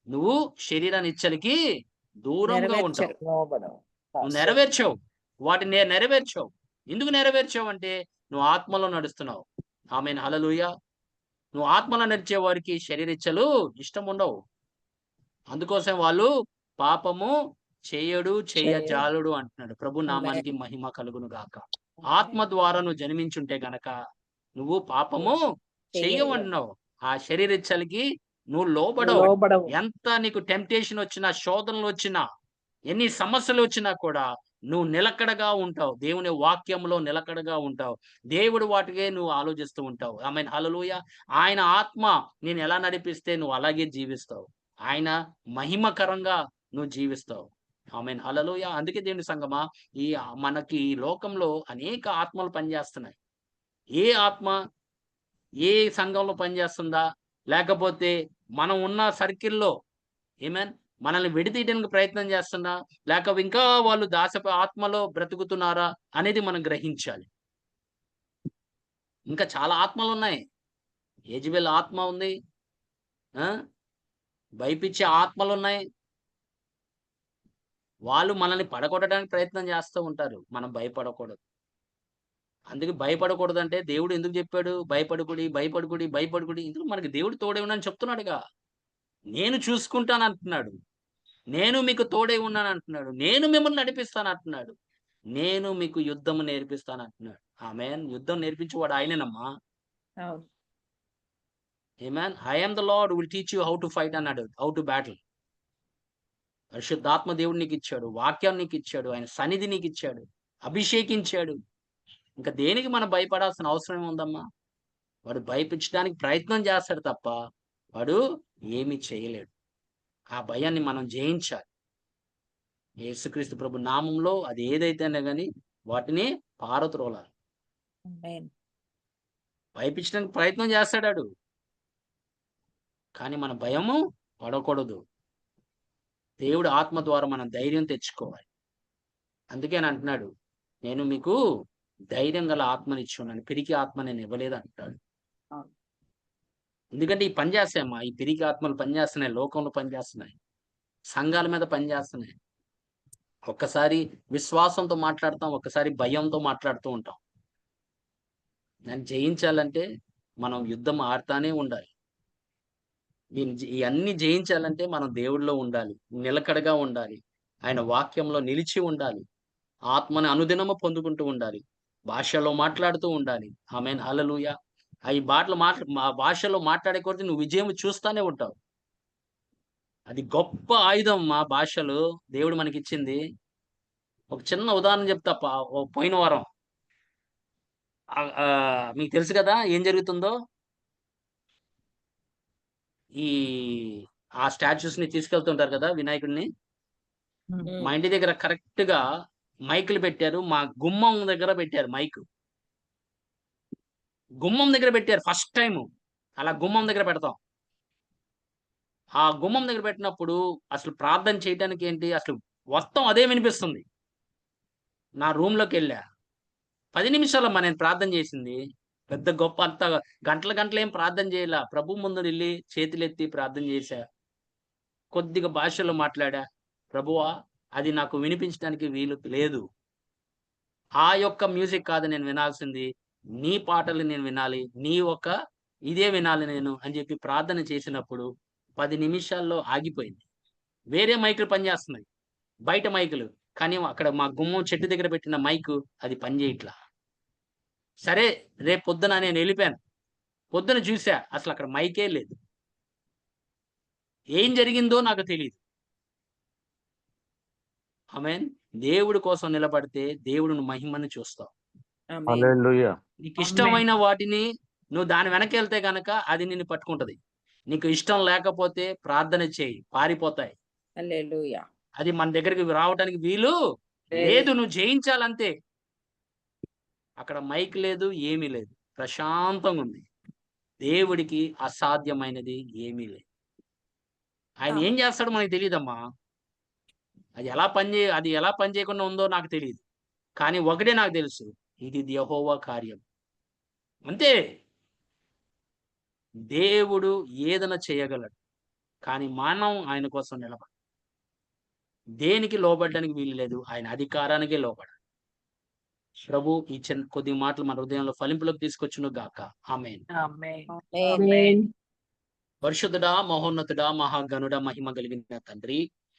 [SPEAKER 1] నువ్వు శరీరాన్ని ఇచ్చలికి దూరంగా ఉంటావు. నువ్వు నెరవేర్చావు, వాటిని నెరవేర్చావు. ఎందుకు నెరవేర్చావు అంటే నువ్వు ఆత్మలో నడుస్తున్నావు. ఆమేన్, హల్లెలూయా. నువ్వు ఆత్మలో నడిచే వారికి శరీరిచ్చలు ఇష్టం ఉండవు. అందుకోసం వాళ్ళు పాపము చేయడు, చేయజాలుడు అంటున్నాడు. ప్రభు నామానికి మహిమ కలుగును గాక. ఆత్మ ద్వారా నువ్వు జన్మించుంటే గనక నువ్వు పాపము చెయ్యవన్నావు. ఆ శరీరిచ్చలకి నువ్వు లోబడవు. ఎంత నీకు టెంప్టేషన్ వచ్చినా, శోధనలు వచ్చినా, ఎన్ని సమస్యలు వచ్చినా కూడా నువ్వు నిలకడగా ఉంటావు. దేవుని వాక్యంలో నిలకడగా ఉంటావు. దేవుడు వాటికే నువ్వు ఆలోచిస్తూ ఉంటావు. ఆమేన్, హల్లెలూయా. ఆయన ఆత్మ నేను ఎలా నడిపిస్తే నువ్వు అలాగే జీవిస్తావు. ఆయన మహిమకరంగా నువ్వు జీవిస్తావు. ఆమేన్, హల్లెలూయా. అందుకే దేవుని సంగమా, మనకి ఈ లోకంలో అనేక ఆత్మలు పనిచేస్తున్నాయి. ఏ ఆత్మ ఏ సంఘంలో పనిచేస్తుందా, లేకపోతే మనం ఉన్న సర్కిల్లో ఏమేన్ మనల్ని విడతీయడానికి ప్రయత్నం చేస్తున్నా, లేక ఇంకా వాళ్ళు దాసపు ఆత్మలో బ్రతుకుతున్నారా అనేది మనం గ్రహించాలి. ఇంకా చాలా ఆత్మలు ఉన్నాయి. యెజబెల్ ఆత్మ ఉంది, భయపిచ్చే ఆత్మలు ఉన్నాయి. వాళ్ళు మనల్ని పడగొట్టడానికి ప్రయత్నం చేస్తూ ఉంటారు. మనం భయపడకూడదు. అందుకే భయపడకూడదంటే దేవుడు ఎందుకు చెప్పాడు? భయపడుకుడి. ఇందులో మనకి దేవుడు తోడే ఉన్నాడని చెప్తున్నాడుగా. నేను చూసుకుంటాను అంటున్నాడు. నేను మీకు తోడే ఉన్నాను అంటున్నాడు. నేను మిమ్మల్ని నడిపిస్తాను అంటున్నాడు. నేను మీకు యుద్ధము నేర్పిస్తాను అంటున్నాడు. ఆమేన్. యుద్ధం నేర్పించేవాడు ఆయనేనమ్మా. ఆమేన్. I am the Lord will teach you how to fight అన్నాడు. How to battle. పరిశుద్ధాత్మ దేవుడు నీకు ఇచ్చాడు, వాక్యం నీకు ఇచ్చాడు, ఆయన సన్నిధి నీకు ఇచ్చాడు, అభిషేకించాడు. ఇంకా దేనికి మనం భయపడాల్సిన అవసరం ఉందమ్మా? వాడు భయపించడానికి ప్రయత్నం చేస్తాడు తప్ప వాడు ఏమీ చేయలేడు. ఆ భయాన్ని మనం జయించాలి. యేసుక్రీస్తు ప్రభు నామంలో అది ఏదైతేనే గాని వాటిని పారద్రోలాలి. భయపించడానికి ప్రయత్నం చేస్తాడు, కానీ మన భయము పడకూడదు. దేవుడు ఆత్మ ద్వారా మనం ధైర్యం తెచ్చుకోవాలి. అందుకే అంటున్నాడు, నేను మీకు ధైర్యం గల ఆత్మనిచ్చి ఉన్నాను, పిరికి ఆత్మ నేను ఇవ్వలేదు అంటాడు. ఎందుకంటే ఈ పని చేస్తాయమ్మా, ఈ పిరికి ఆత్మలు పనిచేస్తున్నాయి, లోకంలో పనిచేస్తున్నాయి, సంఘాల మీద పనిచేస్తున్నాయి. ఒక్కసారి విశ్వాసంతో మాట్లాడతాం, ఒక్కసారి భయంతో మాట్లాడుతూ ఉంటాం. దాన్ని జయించాలంటే మనం యుద్ధం ఆడుతానే ఉండాలి. ఇవన్నీ జయించాలంటే మనం దేవుడిలో ఉండాలి, నిలకడగా ఉండాలి, ఆయన వాక్యంలో నిలిచి ఉండాలి, ఆత్మని అనుదినము పొందుకుంటూ ఉండాలి. భాషలో మాట్లాడుతూ ఉండాలి. ఆమేన్, హల్లెలూయా. ఈ భాషలో మాట్లాడే కొద్దీ నువ్వు విజయం చూస్తానే ఉంటావు. అది గొప్ప ఆయుధం. మా భాషలు దేవుడు మనకిచ్చింది. ఒక చిన్న ఉదాహరణ చెప్తా. పోయిన వారం మీకు తెలుసు కదా ఏం జరుగుతుందో. ఈ ఆ స్టాచ్యూస్ ని తీసుకెళ్తుంటారు కదా వినాయకుడిని. మా ఇంటి దగ్గర కరెక్ట్ గా మైకులు పెట్టారు. మా గుమ్మం దగ్గర పెట్టారు మైక్. గుమ్మం దగ్గర పెట్టారు ఫస్ట్ టైం. అలా గుమ్మం దగ్గర పెడతాం. ఆ గుమ్మం దగ్గర పెట్టినప్పుడు అసలు ప్రార్థన చేయడానికి ఏంటి, అసలు మొత్తం అదే వినిపిస్తుంది. నా రూమ్ లోకి వెళ్ళా. 10 నిమిషాలమ్మా నేను ప్రార్థన చేసింది. పెద్ద గొప్ప అంత గంటలు ఏం ప్రార్థన చేయలా. ప్రభు ముందు వెళ్ళి చేతులెత్తి ప్రార్థన చేశా. కొద్దిగా భాషలో మాట్లాడా. ప్రభువా, అది నాకు వినిపించడానికి వీలు లేదు. ఆ యొక్క మ్యూజిక్ కాదు నేను వినాల్సింది, నీ పాటలు నేను వినాలి, ఇదే వినాలి నేను అని చెప్పి ప్రార్థన చేసినప్పుడు 10 నిమిషాల్లో ఆగిపోయింది. వేరే మైకులు పనిచేస్తున్నాయి, బయట మైకులు. కానీ అక్కడ మా గుమ్మం చెట్టు దగ్గర పెట్టిన మైకు అది పనిచేయట్లా. సరే, రేపు పొద్దున నేను వెళ్ళిపోయాను. పొద్దున చూసా అసలు అక్కడ మైకే లేదు. ఏం జరిగిందో నాకు తెలియదు. ఆమేన్. దేవుడి కోసం నిలబడితే దేవుడు మహిమని చూస్తావు.
[SPEAKER 3] హల్లెలూయా.
[SPEAKER 1] నీకు ఇష్టమైన వాటిని నువ్వు దాని వెనకెళ్తే గనక అది నిన్ను పట్టుకుంటది. నీకు ఇష్టం లేకపోతే ప్రార్థన చేయి, పారిపోతాయి.
[SPEAKER 5] హల్లెలూయా.
[SPEAKER 1] అది మన దగ్గరికి రావడానికి వీలు లేదు. నువ్వు జయించాలంతే. అక్కడ మైక్ లేదు, ఏమీ లేదు, ప్రశాంతంగా ఉంది. దేవుడికి అసాధ్యమైనది ఏమీ లేదు. ఆయన ఏం చేస్తాడో మనకి తెలియదమ్మా. అది ఎలా పని చేయకుండా ఉందో నాకు తెలియదు. కానీ ఒకటే నాకు తెలుసు, ఇది యెహోవా కార్యం. అంతే. దేవుడు ఏదైనా చేయగలడు. కానీ మనం ఆయన కోసం నిలబడాలి. దేనికి లోబడడానికి వీలు లేదు, ఆయన అధికారానికే లోబడాలి. ప్రభు ఈ కొద్ది మాటలు మన హృదయంలో ఫలింపులోకి తీసుకొచ్చును గాక. ఆమేన్.
[SPEAKER 2] ఆమేన్.
[SPEAKER 1] పరిశుద్ధుడా, మహోన్నతుడా, మహాగణుడా, మహిమ కలిగిన తండ్రి,